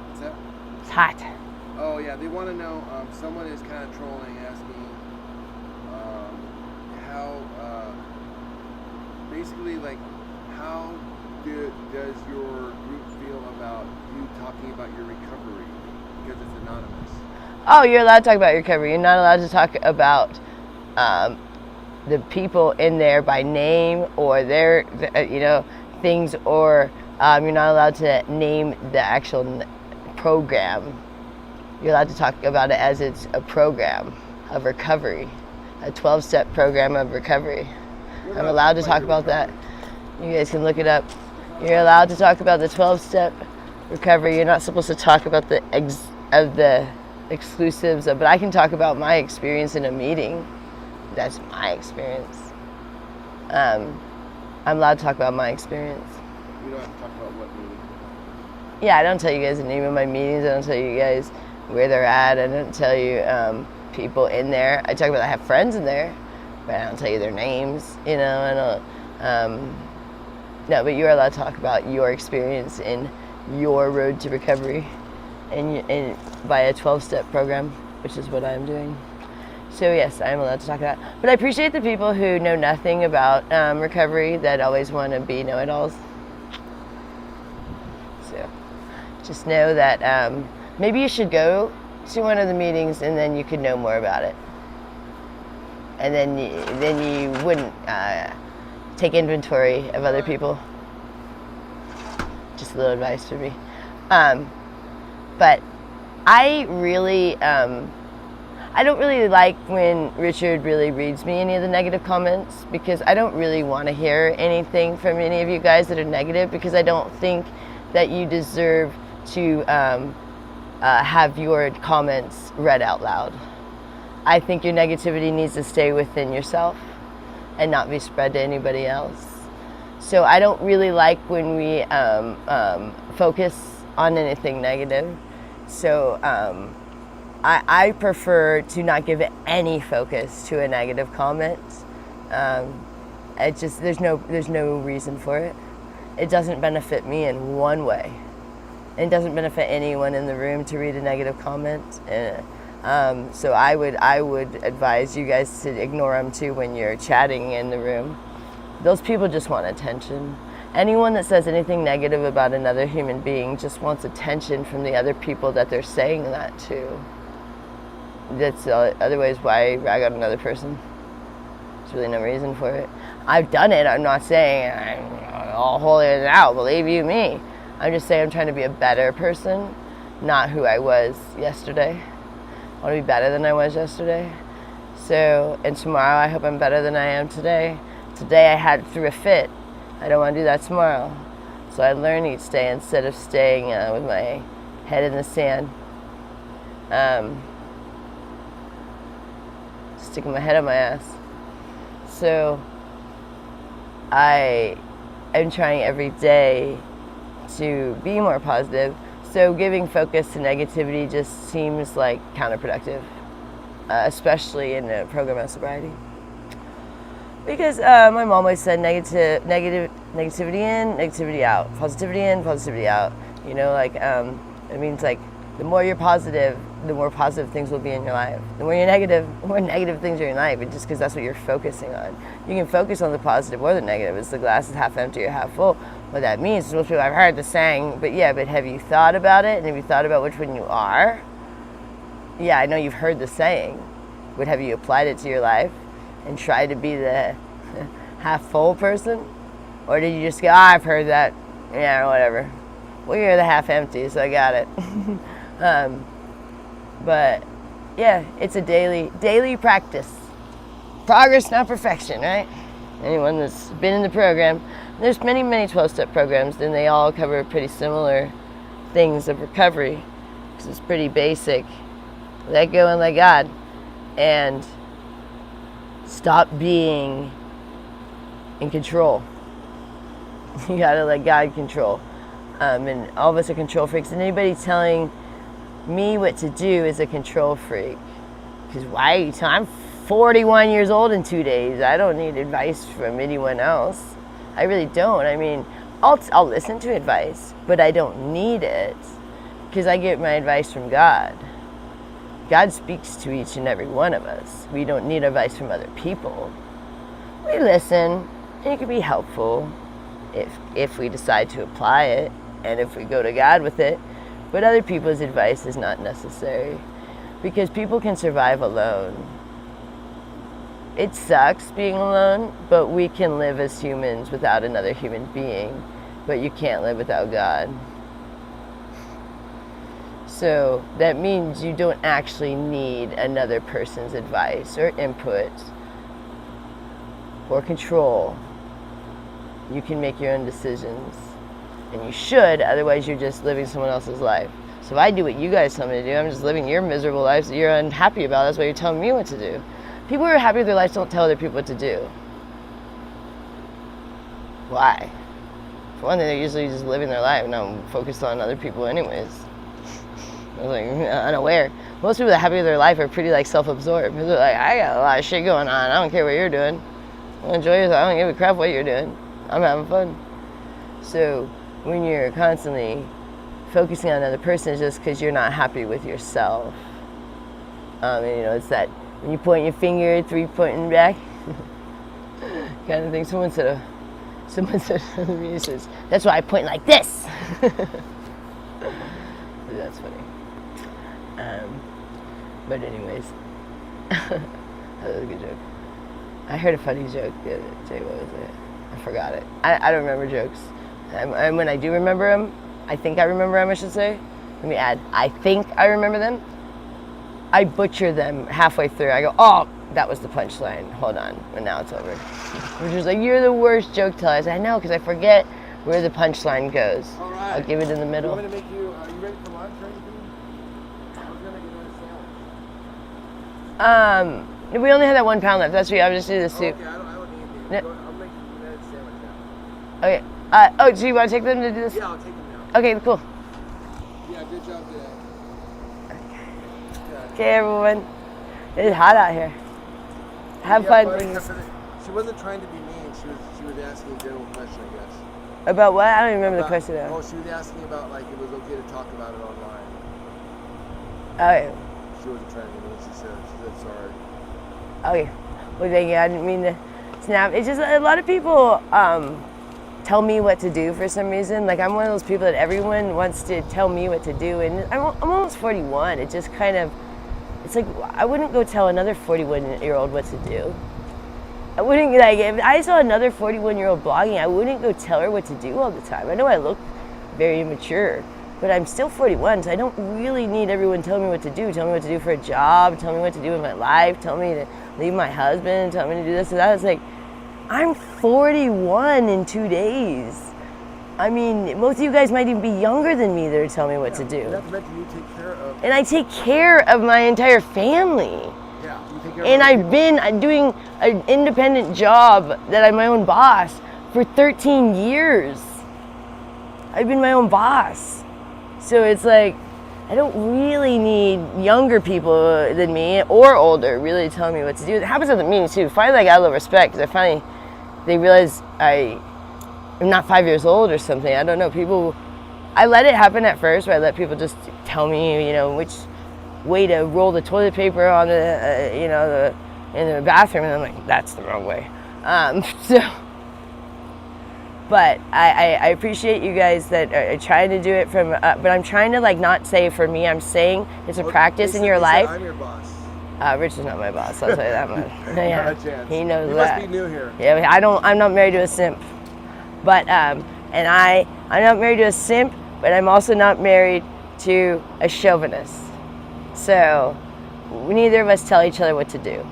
what's that? It's hot. Oh yeah, they want to know, someone is kind of trolling, asking, how, basically like, how does your group feel about you talking about your recovery? Because it's anonymous. Oh, you're allowed to talk about your recovery. You're not allowed to talk about the people in there by name or their, things, or you're not allowed to name the actual program. You're allowed to talk about it as it's a program of recovery, a 12-step program of recovery. I'm allowed to talk about that. You guys can look it up. You're allowed to talk about the 12-step recovery. You're not supposed to talk about the exclusives, but I can talk about my experience in a meeting. That's my experience. I'm allowed to talk about my experience. You don't have to talk about what meeting. Yeah, I don't tell you guys the name of my meetings. I don't tell you guys where they're at. I don't tell you people in there. I talk about I have friends in there, but I don't tell you their names. I don't. No, but you're allowed to talk about your experience in your road to recovery, and by a 12-step program, which is what I'm doing. So yes, I'm allowed to talk about that. But I appreciate the people who know nothing about recovery that always want to be know-it-alls. So just know that maybe you should go to one of the meetings, and then you could know more about it. And then you wouldn't take inventory of other people. Just a little advice for me. But I really, I don't really like when Richard really reads me any of the negative comments, because I don't really want to hear anything from any of you guys that are negative, because I don't think that you deserve to have your comments read out loud. I think your negativity needs to stay within yourself and not be spread to anybody else. So I don't really like when we focus on anything negative. So I prefer to not give any focus to a negative comment. It just there's no reason for it. It doesn't benefit me in one way. It doesn't benefit anyone in the room to read a negative comment. So I would advise you guys to ignore them too when you're chatting in the room. Those people just want attention. Anyone that says anything negative about another human being just wants attention from the other people that they're saying that to. That's otherwise why rag on another person. There's really no reason for it. I've done it. I'm not saying I'm all holier than thou, believe you me. I'm just saying I'm trying to be a better person, not who I was yesterday. I want to be better than I was yesterday. So, and tomorrow I hope I'm better than I am today. Today I threw a fit. I don't want to do that tomorrow. So I learn each day instead of staying with my head in the sand. Sticking my head on my ass. So I am trying every day to be more positive. So giving focus to negativity just seems like counterproductive, especially in a program of sobriety. Because my mom always said negativity in, negativity out, positivity in, positivity out. It means like the more you're positive, the more positive things will be in your life. The more you're negative, the more negative things are in your life. It's just because that's what you're focusing on. You can focus on the positive or the negative. It's the glass is half empty or half full. What that means is most people, I've heard the saying, but have you thought about it? And have you thought about which one you are? Yeah, I know you've heard the saying, but have you applied it to your life and tried to be the half full person? Or did you just go, I've heard that, yeah, or whatever. Well, you're the half empty, so I got it. But yeah, it's a daily practice. Progress, not perfection, right? Anyone that's been in the program, there's many 12-step programs, and they all cover pretty similar things of recovery, because it's pretty basic. Let go and let God, and stop being in control. You gotta let God control. And all of us are control freaks, and anybody telling me what to do is a control freak. Because why are you telling? I'm 41 years old in 2 days. I don't need advice from anyone else. I really don't. I mean, I'll listen to advice, but I don't need it, because I get my advice from God. God speaks to each and every one of us. We don't need advice from other people. We listen, and it can be helpful if we decide to apply it, and if we go to God with it. But other people's advice is not necessary, because people can survive alone. It sucks being alone, but we can live as humans without another human being. But you can't live without God. So that means you don't actually need another person's advice or input or control. You can make your own decisions. And you should, otherwise you're just living someone else's life. So if I do what you guys tell me to do, I'm just living your miserable lives that you're unhappy about. That's why you're telling me what to do. People who are happy with their lives don't tell other people what to do. Why? For one thing, they're usually just living their life, not focused on other people anyways. I was like, unaware. Most people that are happy with their life are pretty self-absorbed. They're like, I got a lot of shit going on. I don't care what you're doing. Enjoy yourself. I don't give a crap what you're doing. I'm having fun. So when you're constantly focusing on another person, it's just because you're not happy with yourself. It's that when you point your finger, 3 pointing back kind of thing. Someone said to me, says, that's why I point like this. That's funny. But anyways, that was a good joke. I heard a funny joke the other day. What was it? I forgot it. I don't remember jokes. And when I do remember them, I think I remember them, I should say. Let me add, I think I remember them. I butcher them halfway through. I go, oh, that was the punchline. Hold on. And now it's over. Which is like, you're the worst joke teller. I said, I know, because I forget where the punchline goes. All right. I'll give it in the middle. You want me to make you, are you ready for lunch or anything? I was going to make you another sandwich. We only had that 1 pound left. That's what I would just do the soup. Okay, I don't need anything. No. I'll make you another sandwich now. Okay. So you want to take them to do this? Yeah, I'll take them now. Okay, cool. Yeah, good job today. Okay, everyone. It is hot out here. Have Yeah, fun. she wasn't trying to be mean. She was asking a general question, I guess. About what? I don't even remember the question now. Oh, she was asking about it was okay to talk about it online. Okay. She wasn't trying to be mean. She said sorry. Okay. Well, thank you. I didn't mean to snap. It's just a lot of people tell me what to do for some reason. I'm one of those people that everyone wants to tell me what to do, and I'm almost 41. It just kind of, it's like I wouldn't go tell another 41-year-old what to do. I wouldn't, if I saw another 41-year-old blogging, I wouldn't go tell her what to do all the time. I know I look very immature, but I'm still 41, so I don't really need everyone telling me what to do. Tell me what to do for a job, tell me what to do in my life, tell me to leave my husband, tell me to do this and that. It's like, I'm 41 in 2 days. I mean, most of you guys might even be younger than me that are telling me what to do. That's meant you take care of. And I take care of my entire family. Yeah, you take care And of I've been doing an independent job that I'm my own boss for 13 years. I've been my own boss. So it's like, I don't really need younger people than me or older really telling me what to do. It happens at the meetings too. Finally, I got a little respect because they realize I'm not 5 years old or something. I don't know. I let it happen at first where I let people just tell me, which way to roll the toilet paper on in the bathroom. And I'm like, that's the wrong way. But I appreciate you guys that are trying to do it from, but I'm trying to not say for me, I'm saying it's a practice in your life. I'm your boss. Rich is not my boss, I'll tell you that much. Yeah, Not a chance. he knows you that. must be new here. Yeah, I'm not married to a simp. But, I'm not married to a simp, but I'm also not married to a chauvinist. So neither of us tell each other what to do.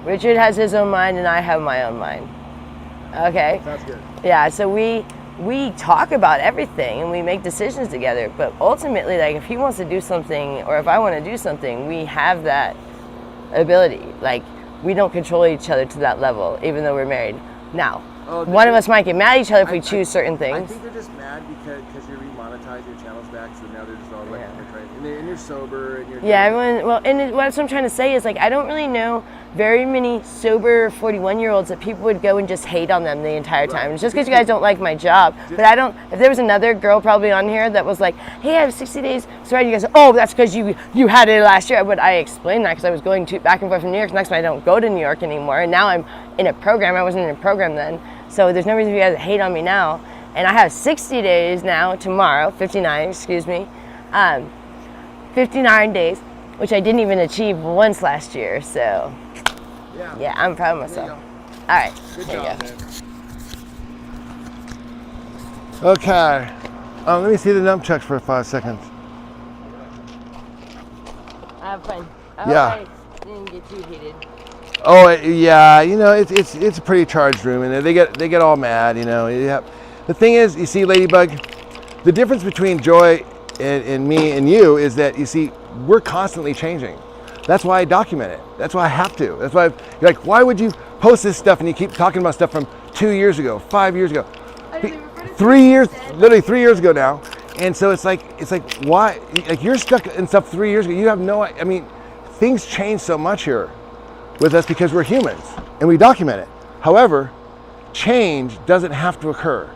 Richard has his own mind and I have my own mind. Okay? Sounds good. Yeah, so we talk about everything and we make decisions together, but ultimately, like, if he wants to do something or if I want to do something, we have that ability. Like, we don't control each other to that level, even though we're married. Now, one of us might get mad at each other if we choose certain things. I think they're just mad because you remonetize your channels back, so now they're just all like, and you're sober and you're... Yeah, everyone, well, and what I'm trying to say is, like, I don't really know very many sober 41-year-olds that people would go and just hate on them the entire time. It's just because you guys don't like my job. But I don't, if there was another girl probably on here that was like, hey, I have 60 days sobriety, you guys, oh, that's because you had it last year. But I explained that because I was going back and forth from New York. Next time I don't go to New York anymore. And now I'm in a program. I wasn't in a program then. So there's no reason for you guys to hate on me now. And I have 60 days now, tomorrow, 59, excuse me. 59 days, which I didn't even achieve once last year. So yeah, I'm proud of myself. All right, Good there job, you go. man. Okay. Let me see the nunchucks for 5 seconds. Have fun. Yeah. I didn't get too heated. Oh yeah, you know it's a pretty charged room, and they get all mad. You know, the thing is, you see, Ladybug, the difference between Joy and me and you is that, you see, we're constantly changing. That's why I document it. That's why I have to. That's why you're like, why would you post this stuff and you keep talking about stuff from 2 years ago, 5 years ago, 3 years, literally 3 years ago now. And so it's like why? Like, you're stuck in stuff 3 years ago. You have no. I mean, things change so much here with us because we're humans and we document it. However, change doesn't have to occur.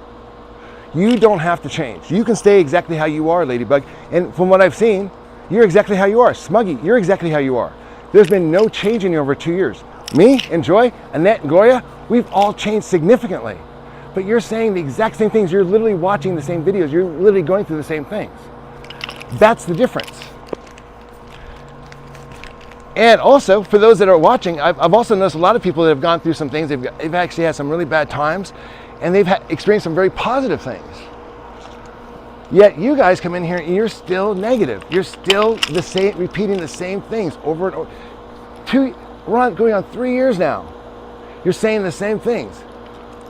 You don't have to change. You can stay exactly how you are, Ladybug. And from what I've seen, you're exactly how you are. Smuggy, you're exactly how you are. There's been no change in you over 2 years. Me and Joy, Annette and Gloria, we've all changed significantly. But you're saying the exact same things. You're literally watching the same videos. You're literally going through the same things. That's the difference. And also, for those that are watching, I've also noticed a lot of people that have gone through some things. They've actually had some really bad times, and they've experienced some very positive things. Yet you guys come in here and you're still negative. You're still the same, repeating the same things over and over. We're going on 3 years now. You're saying the same things.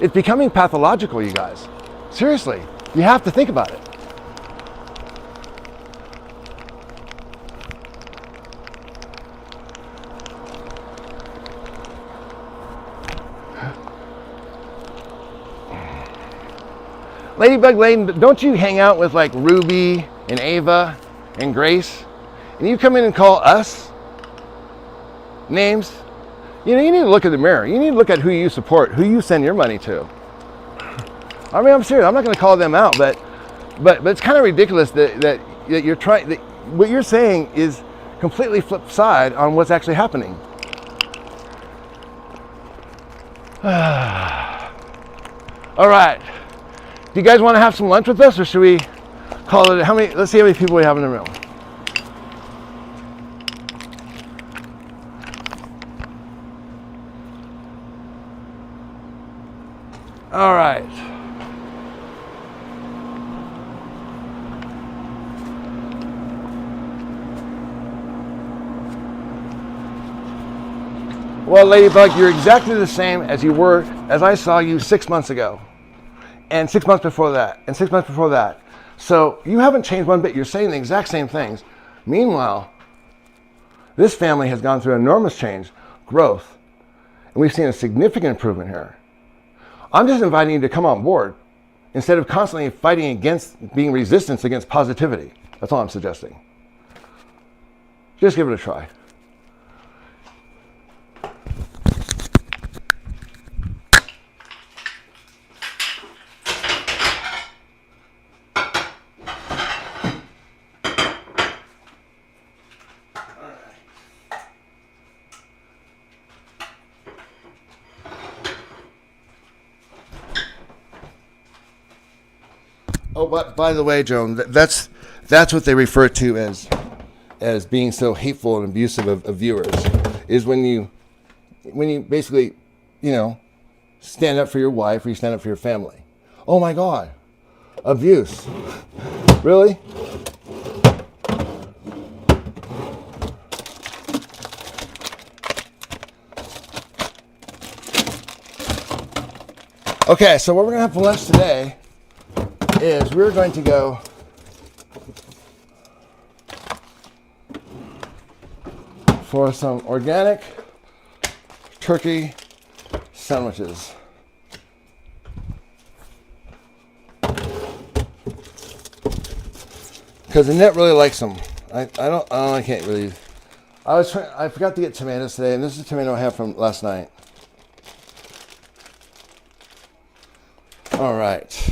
It's becoming pathological, you guys. Seriously, you have to think about it. Ladybug Layden, don't you hang out with like Ruby and Ava and Grace? And you come in and call us names? You know, you need to look in the mirror. You need to look at who you support, who you send your money to. I mean, I'm serious. I'm not going to call them out, but it's kind of ridiculous that you're trying. That what you're saying is completely flip side on what's actually happening. All right. Do you guys want to have some lunch with us, or should we call it? Let's see how many people we have in the room. All right. Well, Ladybug, you're exactly the same as you were as I saw you 6 months ago. And 6 months before that, and 6 months before that. So you haven't changed one bit. You're saying the exact same things. Meanwhile, this family has gone through enormous change, growth, and we've seen a significant improvement here. I'm just inviting you to come on board instead of constantly fighting against, being resistance against positivity. That's all I'm suggesting. Just give it a try. Oh, but by the way, Joan, that's what they refer to as being so hateful and abusive of viewers, is when you basically, you know, stand up for your wife or you stand up for your family. Oh my God, abuse, really? Okay, so what we're gonna have for lunch today is we're going to go for some organic turkey sandwiches. Because Annette really likes them. I can't really. I forgot to get tomatoes today, and this is a tomato I have from last night. All right.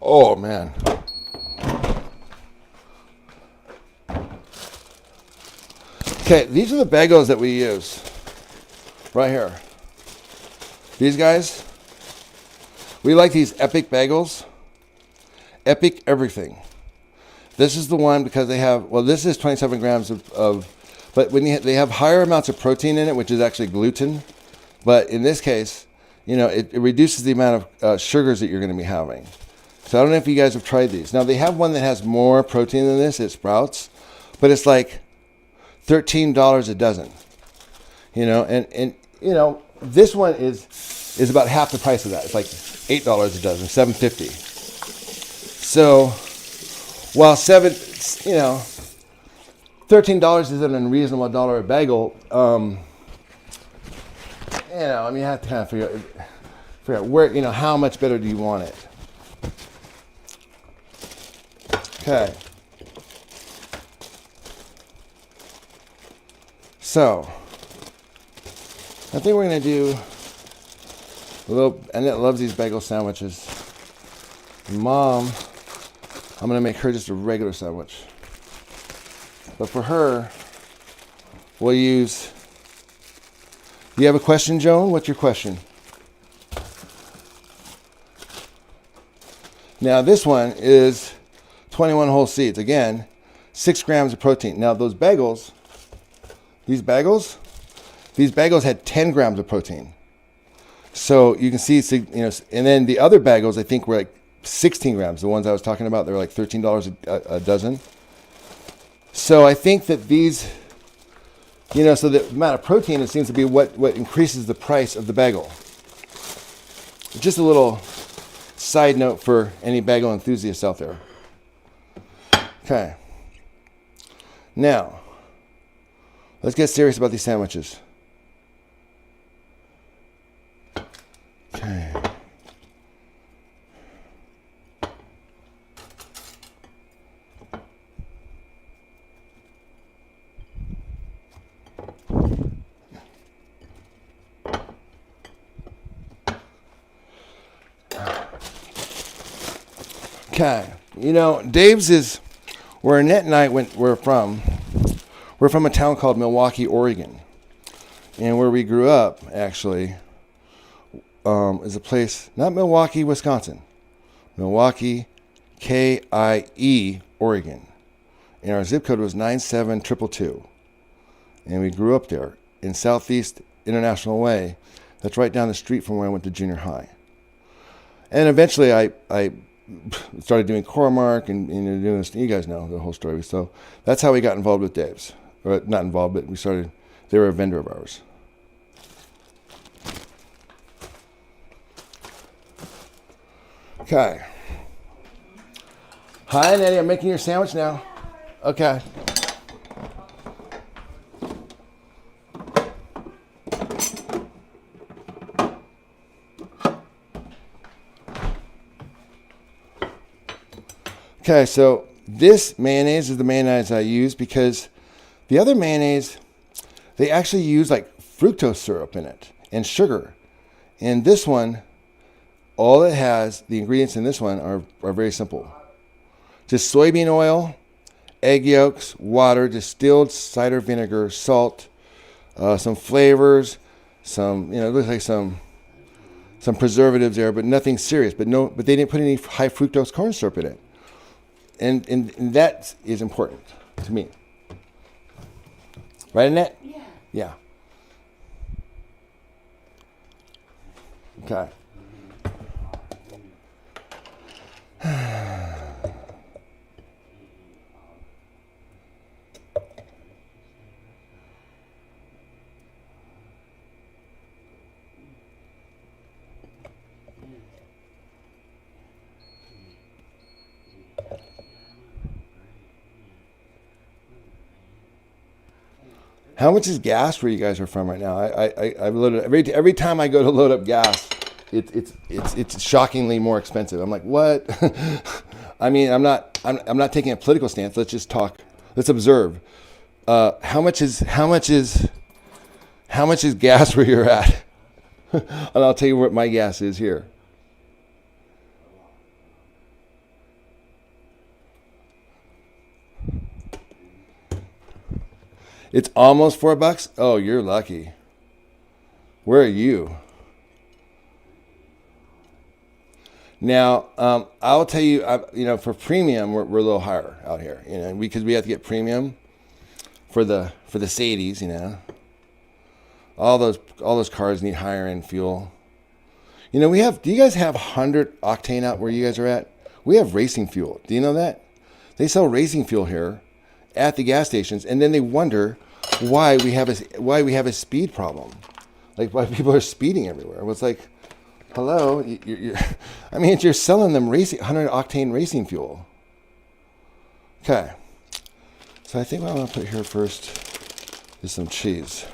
Oh man. Okay, these are the bagels that we use. Right here. These guys. We like these epic bagels. Epic everything. This is the one because they have, well, this is 27 grams of but when they have higher amounts of protein in it, which is actually gluten. But in this case, it reduces the amount of sugars that you're going to be having. So I don't know if you guys have tried these. Now they have one that has more protein than this at Sprouts, but it's like $13 a dozen. And this one is about half the price of that. It's like $8 a dozen, $7.50. So while $13 is an unreasonable dollar a bagel, you have to kind of figure out where, how much better do you want it? Okay. So, I think we're going to do Annette loves these bagel sandwiches. Mom, I'm going to make her just a regular sandwich. But for her, we'll use... Do you have a question, Joan? What's your question? Now, this one is 21 whole seeds. Again, 6 grams of protein. Now, these bagels had 10 grams of protein. So you can see, and then the other bagels, I think, were like 16 grams. The ones I was talking about, they were like $13 a dozen. So I think that these, so the amount of protein, it seems to be what increases the price of the bagel. Just a little side note for any bagel enthusiasts out there. Okay. Now, let's get serious about these sandwiches. Okay. Okay. Dave's is where Annette and I we're from. We're from a town called Milwaukee, Oregon. And where we grew up, actually, is a place, not Milwaukee, Wisconsin. Milwaukee, K-I-E, Oregon. And our zip code was 97222. And we grew up there in Southeast International Way. That's right down the street from where I went to junior high. And eventually I started doing Core-Mark and doing this. You guys know the whole story. So that's how we got involved with Dave's. Or not involved, but they were a vendor of ours. Okay. Hi, Nettie. I'm making your sandwich now. Okay. Okay, so this mayonnaise is the mayonnaise I use because the other mayonnaise, they actually use like fructose syrup in it and sugar. And this one, all it has, the ingredients in this one are very simple. Just soybean oil, egg yolks, water, distilled cider vinegar, salt, some flavors, it looks like some preservatives there, but nothing serious. But they didn't put any high fructose corn syrup in it. And that is important to me. Right, Annette? Yeah. Okay. How much is gas where you guys are from right now? I've loaded every time I go to load up gas, it's shockingly more expensive. I'm like, what? I mean, I'm not taking a political stance. Let's just talk. Let's observe. How much is gas where you're at? And I'll tell you what my gas is here. It's almost $4. Oh, you're lucky. Where are you? Now, I'll tell you, for premium, we're a little higher out here, because we have to get premium for the Sadies, All those cars need higher end fuel. Do you guys have 100 octane out where you guys are at? We have racing fuel. Do you know that? They sell racing fuel here at the gas stations, and then they wonder why we have a speed problem, like why people are speeding everywhere. Well, it's like, hello, you're selling them 100 octane racing fuel. Okay, so I think what I'm gonna put here first is some cheese.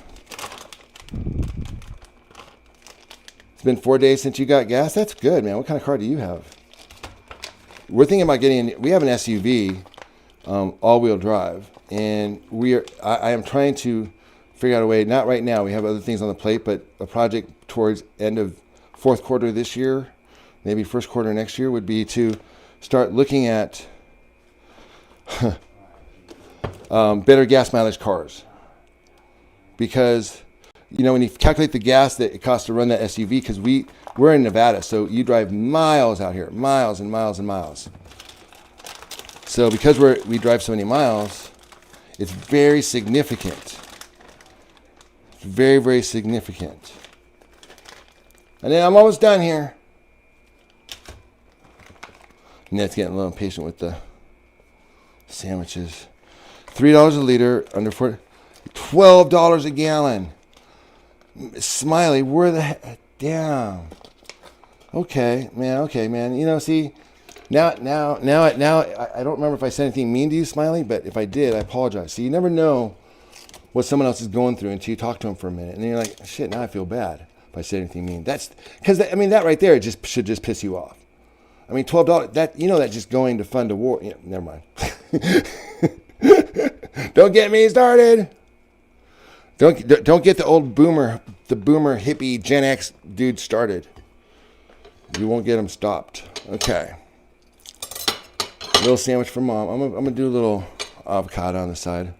It's been 4 days since you got gas. That's good, man. What kind of car do you have? We're thinking about we have an SUV, all-wheel drive, and I am trying to figure out a way, not right now, we have other things on the plate, but a project towards end of fourth quarter this year, maybe first quarter next year, would be to start looking at better gas mileage cars. Because, when you calculate the gas that it costs to run that SUV, because we're in Nevada, so you drive miles out here, miles and miles and miles. So because we drive so many miles, it's very significant. It's very, very significant. And then I'm almost done here. Ned's getting a little impatient with the sandwiches. $3 a liter, under $12 a gallon. Smiley, where the heck? Damn. Okay, man. See, now, I don't remember if I said anything mean to you, Smiley, but if I did, I apologize. See, you never know what someone else is going through until you talk to them for a minute, and then you're like, shit, now I feel bad if I said anything mean. That's because that right there should just piss you off. $12. That just going to fund a war. Never mind. Don't get me started. Don't get the boomer hippie Gen X dude started. You won't get him stopped. Okay. A little sandwich for mom. I'm gonna do a little avocado on the side.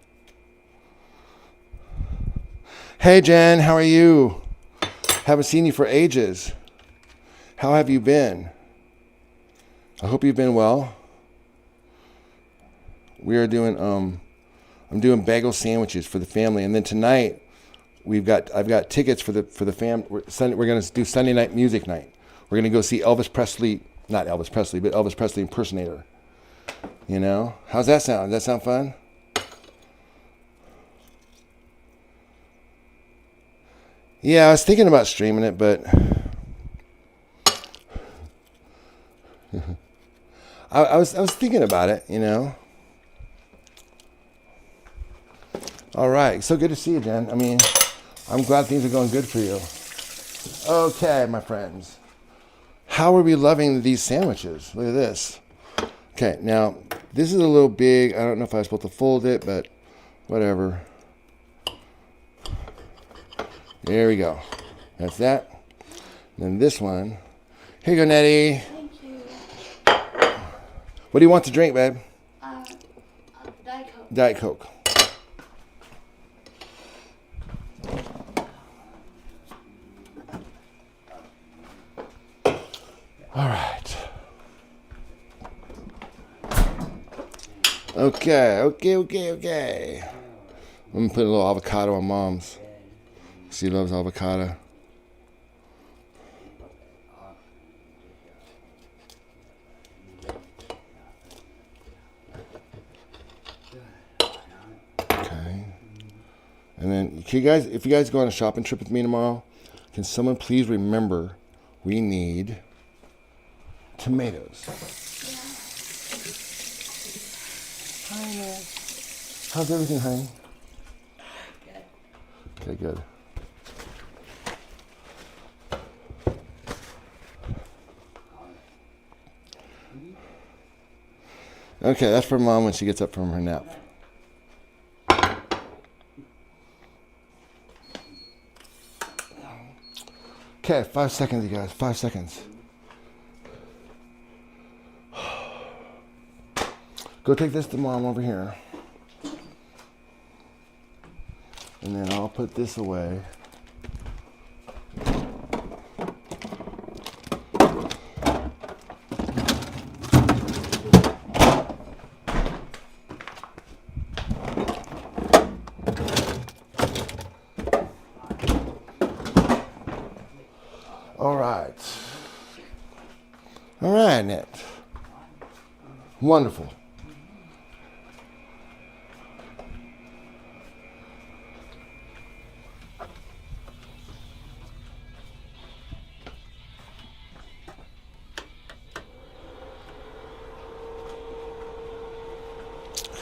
Hey Jen, how are you? Haven't seen you for ages. How have you been? I hope you've been well. We are doing I'm doing bagel sandwiches for the family, and then tonight I've got tickets for the fam. We're going to do Sunday night music night. We're going to go see Elvis Presley, not Elvis Presley, but Elvis Presley impersonator. How's that sound? Does that sound fun? Yeah, I was thinking about streaming it, but I was thinking about it, All right, so good to see you, Jen. I'm glad things are going good for you. Okay, my friends. How are we loving these sandwiches? Look at this. Okay, now, this is a little big. I don't know if I was supposed to fold it, but whatever. There we go. That's that. And then this one. Here you go, Nettie. Thank you. What do you want to drink, babe? Diet Coke. Diet Coke. All right. Okay. I'm gonna put a little avocado on mom's. She loves avocado. Okay. And then, if you guys go on a shopping trip with me tomorrow, can someone please remember we need tomatoes. Yeah. Hi, Ned. How's everything, honey? Okay, good. Okay, that's for Mom when she gets up from her nap. Okay, 5 seconds, you guys. 5 seconds. Go take this to Mom over here. And then I'll put this away. All right. All right, Annette. Wonderful.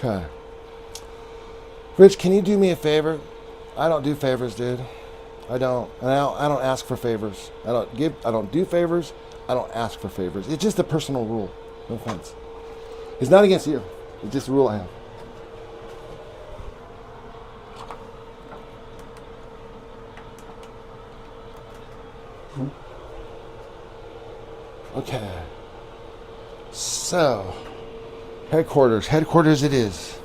Okay. Rich, can you do me a favor? I don't do favors, dude. I don't. And I don't ask for favors. I don't do favors. I don't ask for favors. It's just a personal rule. No offense. It's not against you. It's just a rule I have. Okay. So, headquarters it is.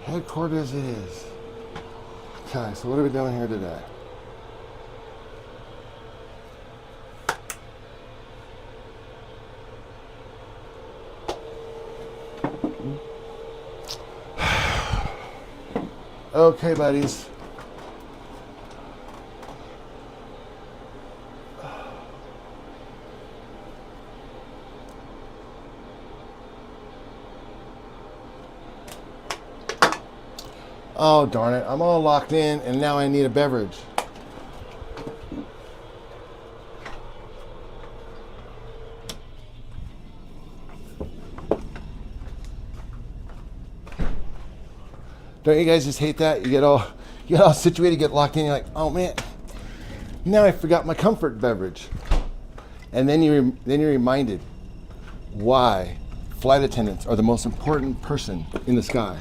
Headquarters it is. Okay, so what are we doing here today? Okay, buddies. Oh, darn it. I'm all locked in, and now I need a beverage. Don't you guys just hate that? You get all situated, get locked in, you're like, oh man, now I forgot my comfort beverage. And then you're reminded why flight attendants are the most important person in the sky.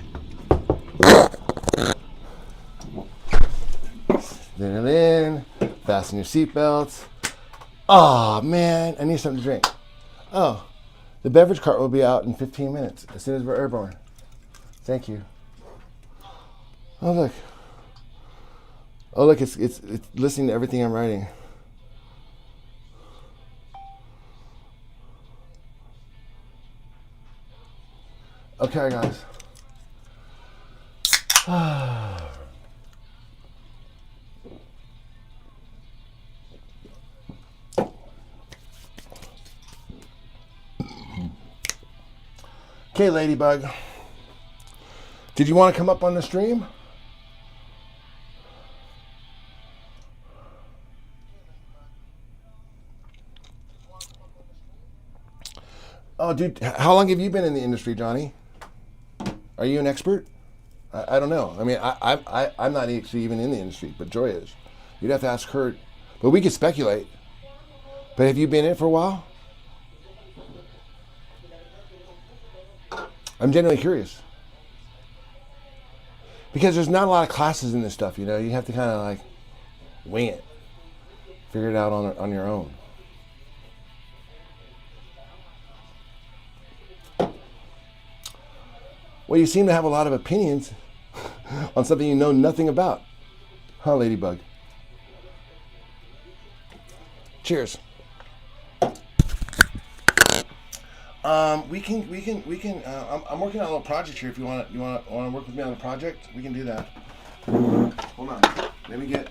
Then fasten your seatbelts. Oh man, I need something to drink. Oh, the beverage cart will be out in 15 minutes as soon as we're airborne. Thank you. Oh look. Oh look, it's listening to everything I'm writing. Okay, guys. Okay, Ladybug. Did you want to come up on the stream? Oh, dude, how long have you been in the industry, Johnny? Are you an expert? I don't know. I mean, I'm not actually even in the industry, but Joy is. You'd have to ask her. But we could speculate. But have you been in it for a while? I'm genuinely curious. Because there's not a lot of classes in this stuff, you know. You have to kind of like wing it. Figure it out on your own. Well, you seem to have a lot of opinions on something you know nothing about. Huh, Ladybug? Cheers. We can. I'm working on a little project here. If you want to work with me on a project, we can do that. Hold on. Let me get.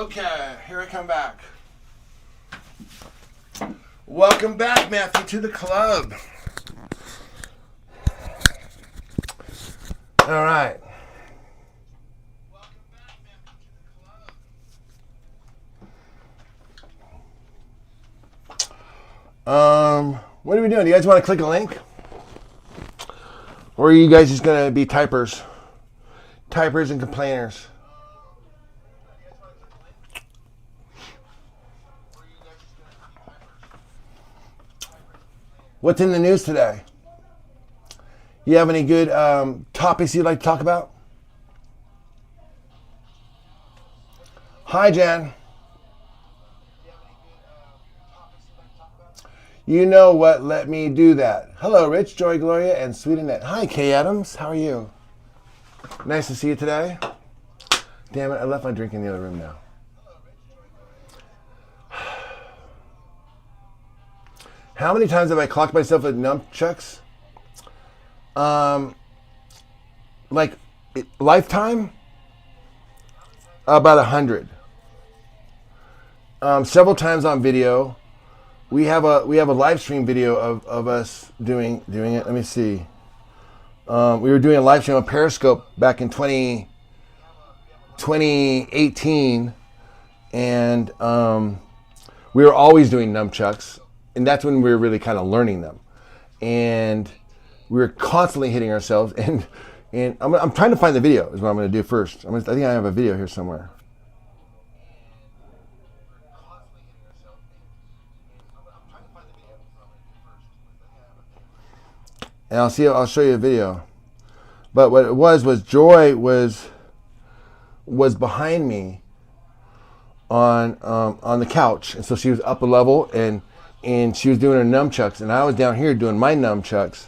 Okay, here I come back. Welcome back, Matthew, to the club. All right. What are we doing? Do you guys want to click a link? Or are you guys just going to be typers? Typers and complainers. What's in the news today? You have any good topics you'd like to talk about? Hi, Jan. You know what let me do that. Hello, Rich, Joy, Gloria, and Sweet Annette. Hi, Kay Adams. How are you? Nice to see you today. Damn it, I left my drink in the other room now. How many times have I clocked myself with nunchucks? Like lifetime? About 100. Several times on video. We have a live stream video of us doing it. Let me see. We were doing a live stream on Periscope back in 2018, and we were always doing nunchucks, and that's when we were really kind of learning them, and we were constantly hitting ourselves. And I'm trying to find the video. Is what I'm going to do first. I think I have a video here somewhere. And I'll show you a video. But what it was Joy was behind me on the couch, and so she was up a level, and she was doing her nunchucks, and I was down here doing my nunchucks,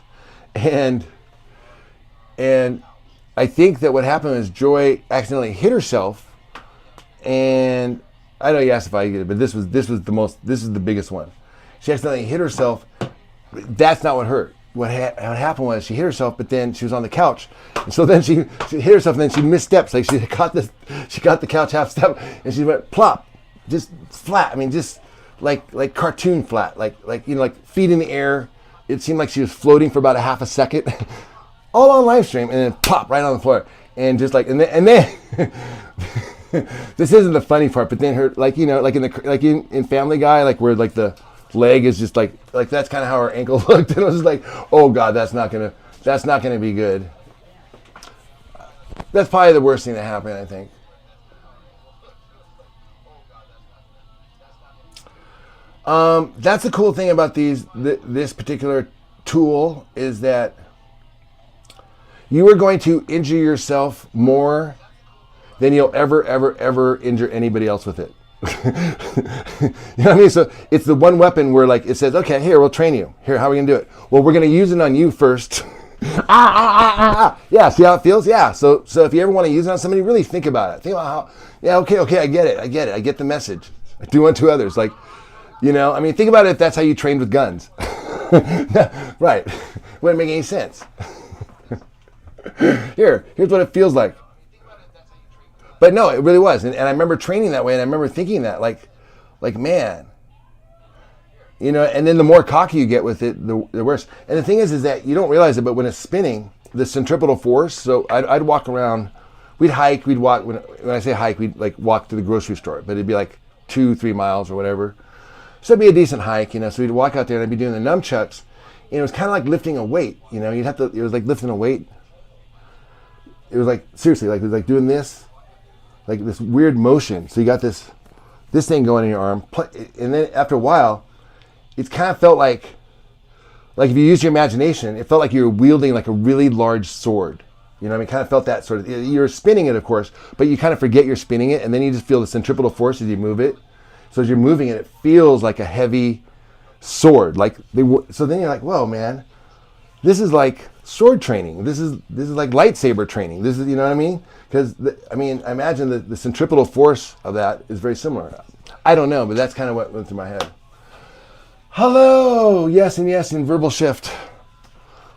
and I think that what happened was Joy accidentally hit herself, and I know you asked if I get it, but this is the biggest one. She accidentally hit herself. That's not what hurt. What happened was she hit herself, but then she was on the couch, and so then she hit herself, and then she missed steps. Like she got the couch half step, and she went plop, just flat. I mean, just like cartoon flat, like feet in the air. It seemed like she was floating for about a half a second, all on live stream, and then pop right on the floor, and just like and then this isn't the funny part, but then her in Family Guy, like where like the leg is just like that's kind of how her ankle looked, and it was like, oh god, that's not gonna be good. That's probably the worst thing that happened, I think. That's the cool thing about this particular tool, is that you are going to injure yourself more than you'll ever injure anybody else with it. You know what I mean? So it's the one weapon where like it says, okay, here, we'll train you. Here, how are we gonna do it? Well, we're gonna use it on you first. Yeah, see how it feels? Yeah. So if you ever want to use it on somebody, really think about it. Think about how, yeah, okay, I get it. I get the message. Do unto others. Like, you know, I mean, think about it if that's how you trained with guns. Right. Wouldn't make any sense. Here's what it feels like. But no, it really was. And I remember training that way, and I remember thinking that, like man, you know, and then the more cocky you get with it, the worse. And the thing is that you don't realize it, but when it's spinning, the centripetal force, so I'd walk around, we'd hike, we'd walk, when I say hike, we'd like walk to the grocery store, but it'd be like 2-3 miles or whatever. So it'd be a decent hike, you know, so we'd walk out there and I'd be doing the nunchucks, and it was kind of like lifting a weight, you know, it was like lifting a weight. It was like, seriously, like it was like doing this, like this weird motion. So you got this thing going in your arm, and then after a while, it kind of felt like if you use your imagination, it felt like you were wielding like a really large sword. You know what I mean? Kind of felt that sort of, you're spinning it, of course, but you kind of forget you're spinning it, and then you just feel the centripetal force as you move it. So as you're moving it, it feels like a heavy sword. So then you're like, whoa, man, this is like sword training. This is like lightsaber training. This is, you know what I mean? Because I imagine that the centripetal force of that is very similar. I don't know, but that's kind of what went through my head. Hello, yes, and verbal shift.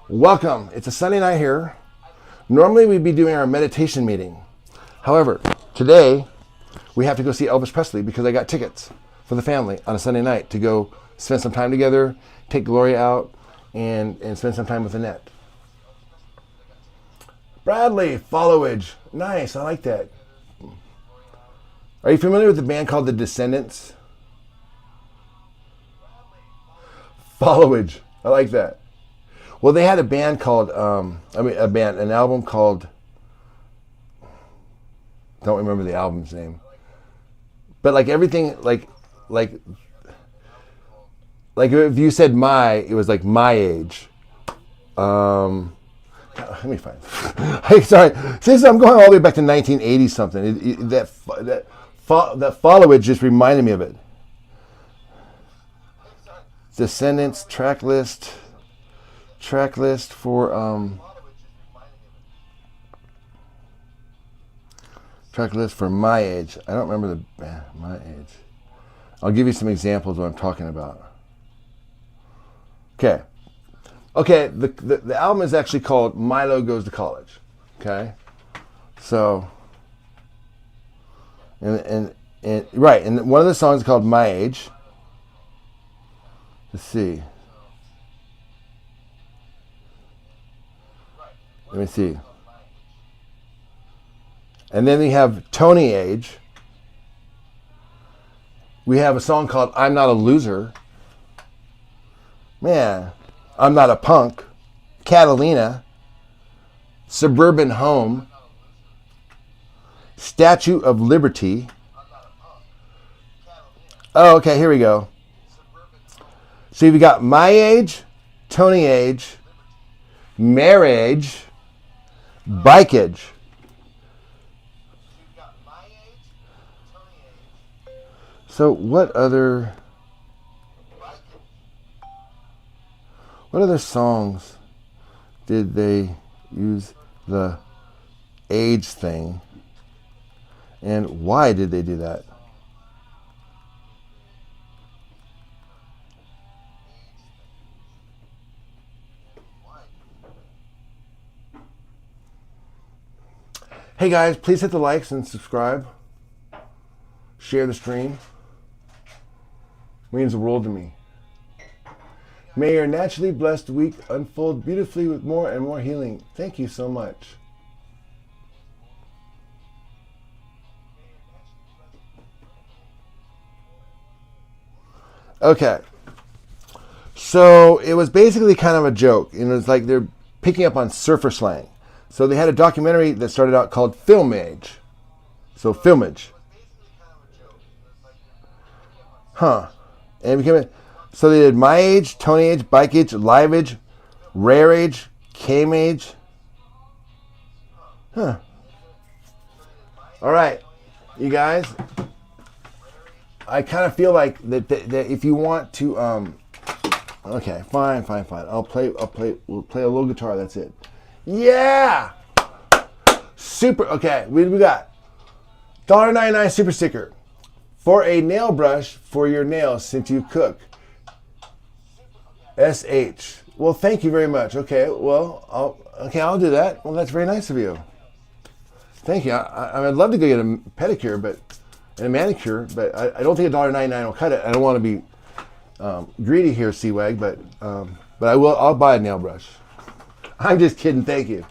Welcome. It's a Sunday night here. Normally we'd be doing our meditation meeting. However, today we have to go see Elvis Presley because I got tickets for the family on a Sunday night to go spend some time together, take Gloria out, and spend some time with Annette. Bradley, followage. Nice, I like that. Are you familiar with the band called The Descendants? Followage. I like that. Well, they had a band called, an album called, don't remember the album's name. But like everything, like if you said it was like my age. Let me find. Sorry, since I'm going all the way back to 1980 something. That followage just reminded me of it. Descendants track list for my age. I don't remember my age. I'll give you some examples of what I'm talking about. Okay, the album is actually called Milo Goes to College. Okay, so and one of the songs is called My Age. Let's see. Let me see. And then we have Tony Age. We have a song called I'm Not a Loser. Man, I'm Not a Punk. Catalina. Suburban Home. Statue of Liberty. Oh, okay, here we go. So you've got My Age, Tony Age, Marriage, Bikeage. So what other songs did they use the age thing, and why did they do that? Hey guys, please hit the likes and subscribe. Share the stream. It means the world to me. May your naturally blessed week unfold beautifully with more and more healing. Thank you so much. Okay. So it was basically kind of a joke. It's like they're picking up on surfer slang. So they had a documentary that started out called Film Age. So Filmage. Huh. And it became so they did My Age, Tony Age, Bike Age, Live Age, Rare Age, Came Age. Huh. All right, you guys. I kind of feel like that if you want to, okay, fine. We'll play a little guitar. That's it. Yeah. Super. Okay, we got $1.99 super sticker for a nail brush for your nails since you cook. SH. Well, thank you very much. Okay, well, I'll do that. Well, that's very nice of you. Thank you. I'd love to go get a pedicure, and a manicure, but I don't think $1.99 will cut it. I don't want to be greedy here, C-Wag, but I will. I'll buy a nail brush. I'm just kidding. Thank you.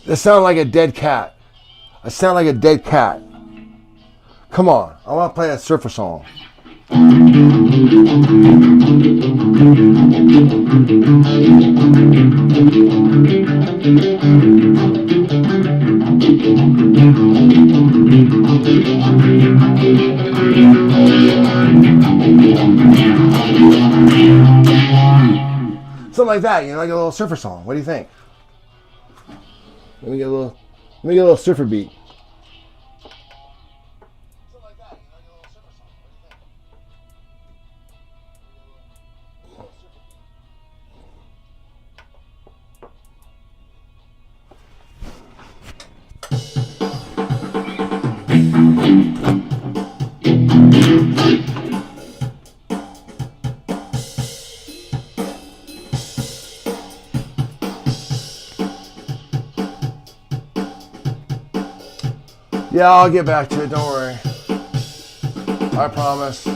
That sounds like a dead cat. I sound like a dead cat. Come on, I want to play a surfer song. Something like that, you know, like a little surfer song. What do you think? Let me get a little surfer beat. Yeah, I'll get back to it. Don't worry. I promise.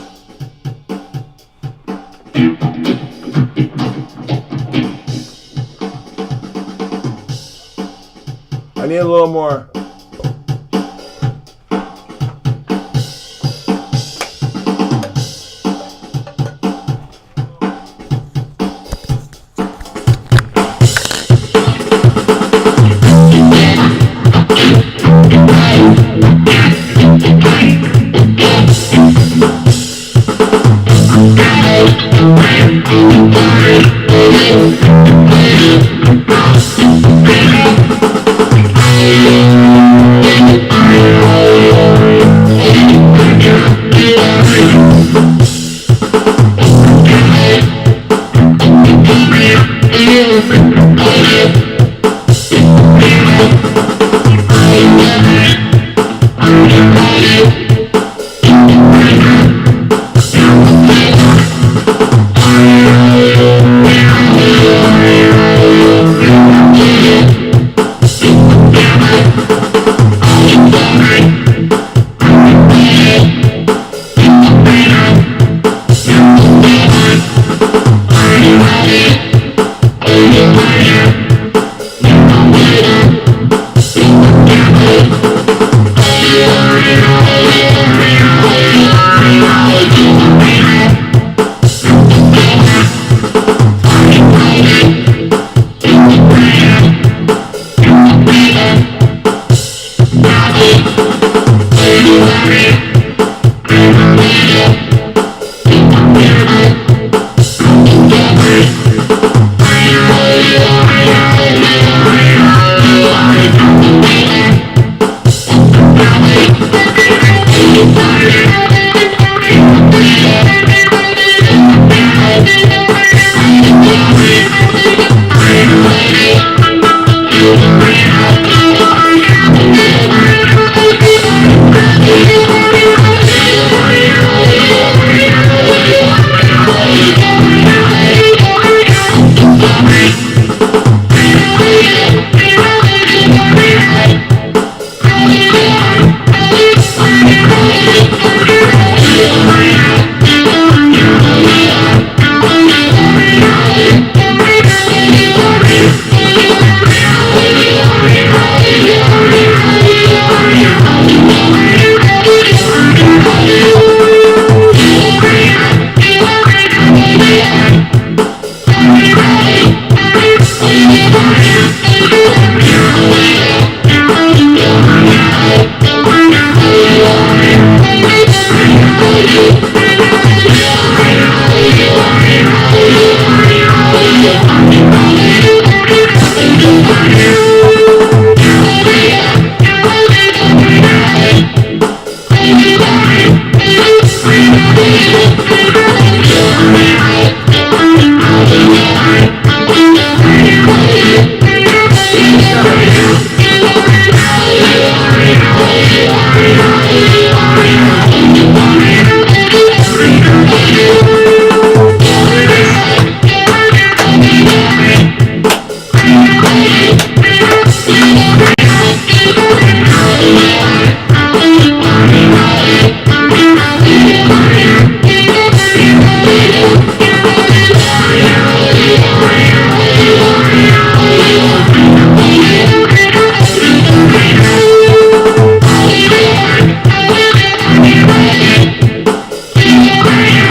I need a little more.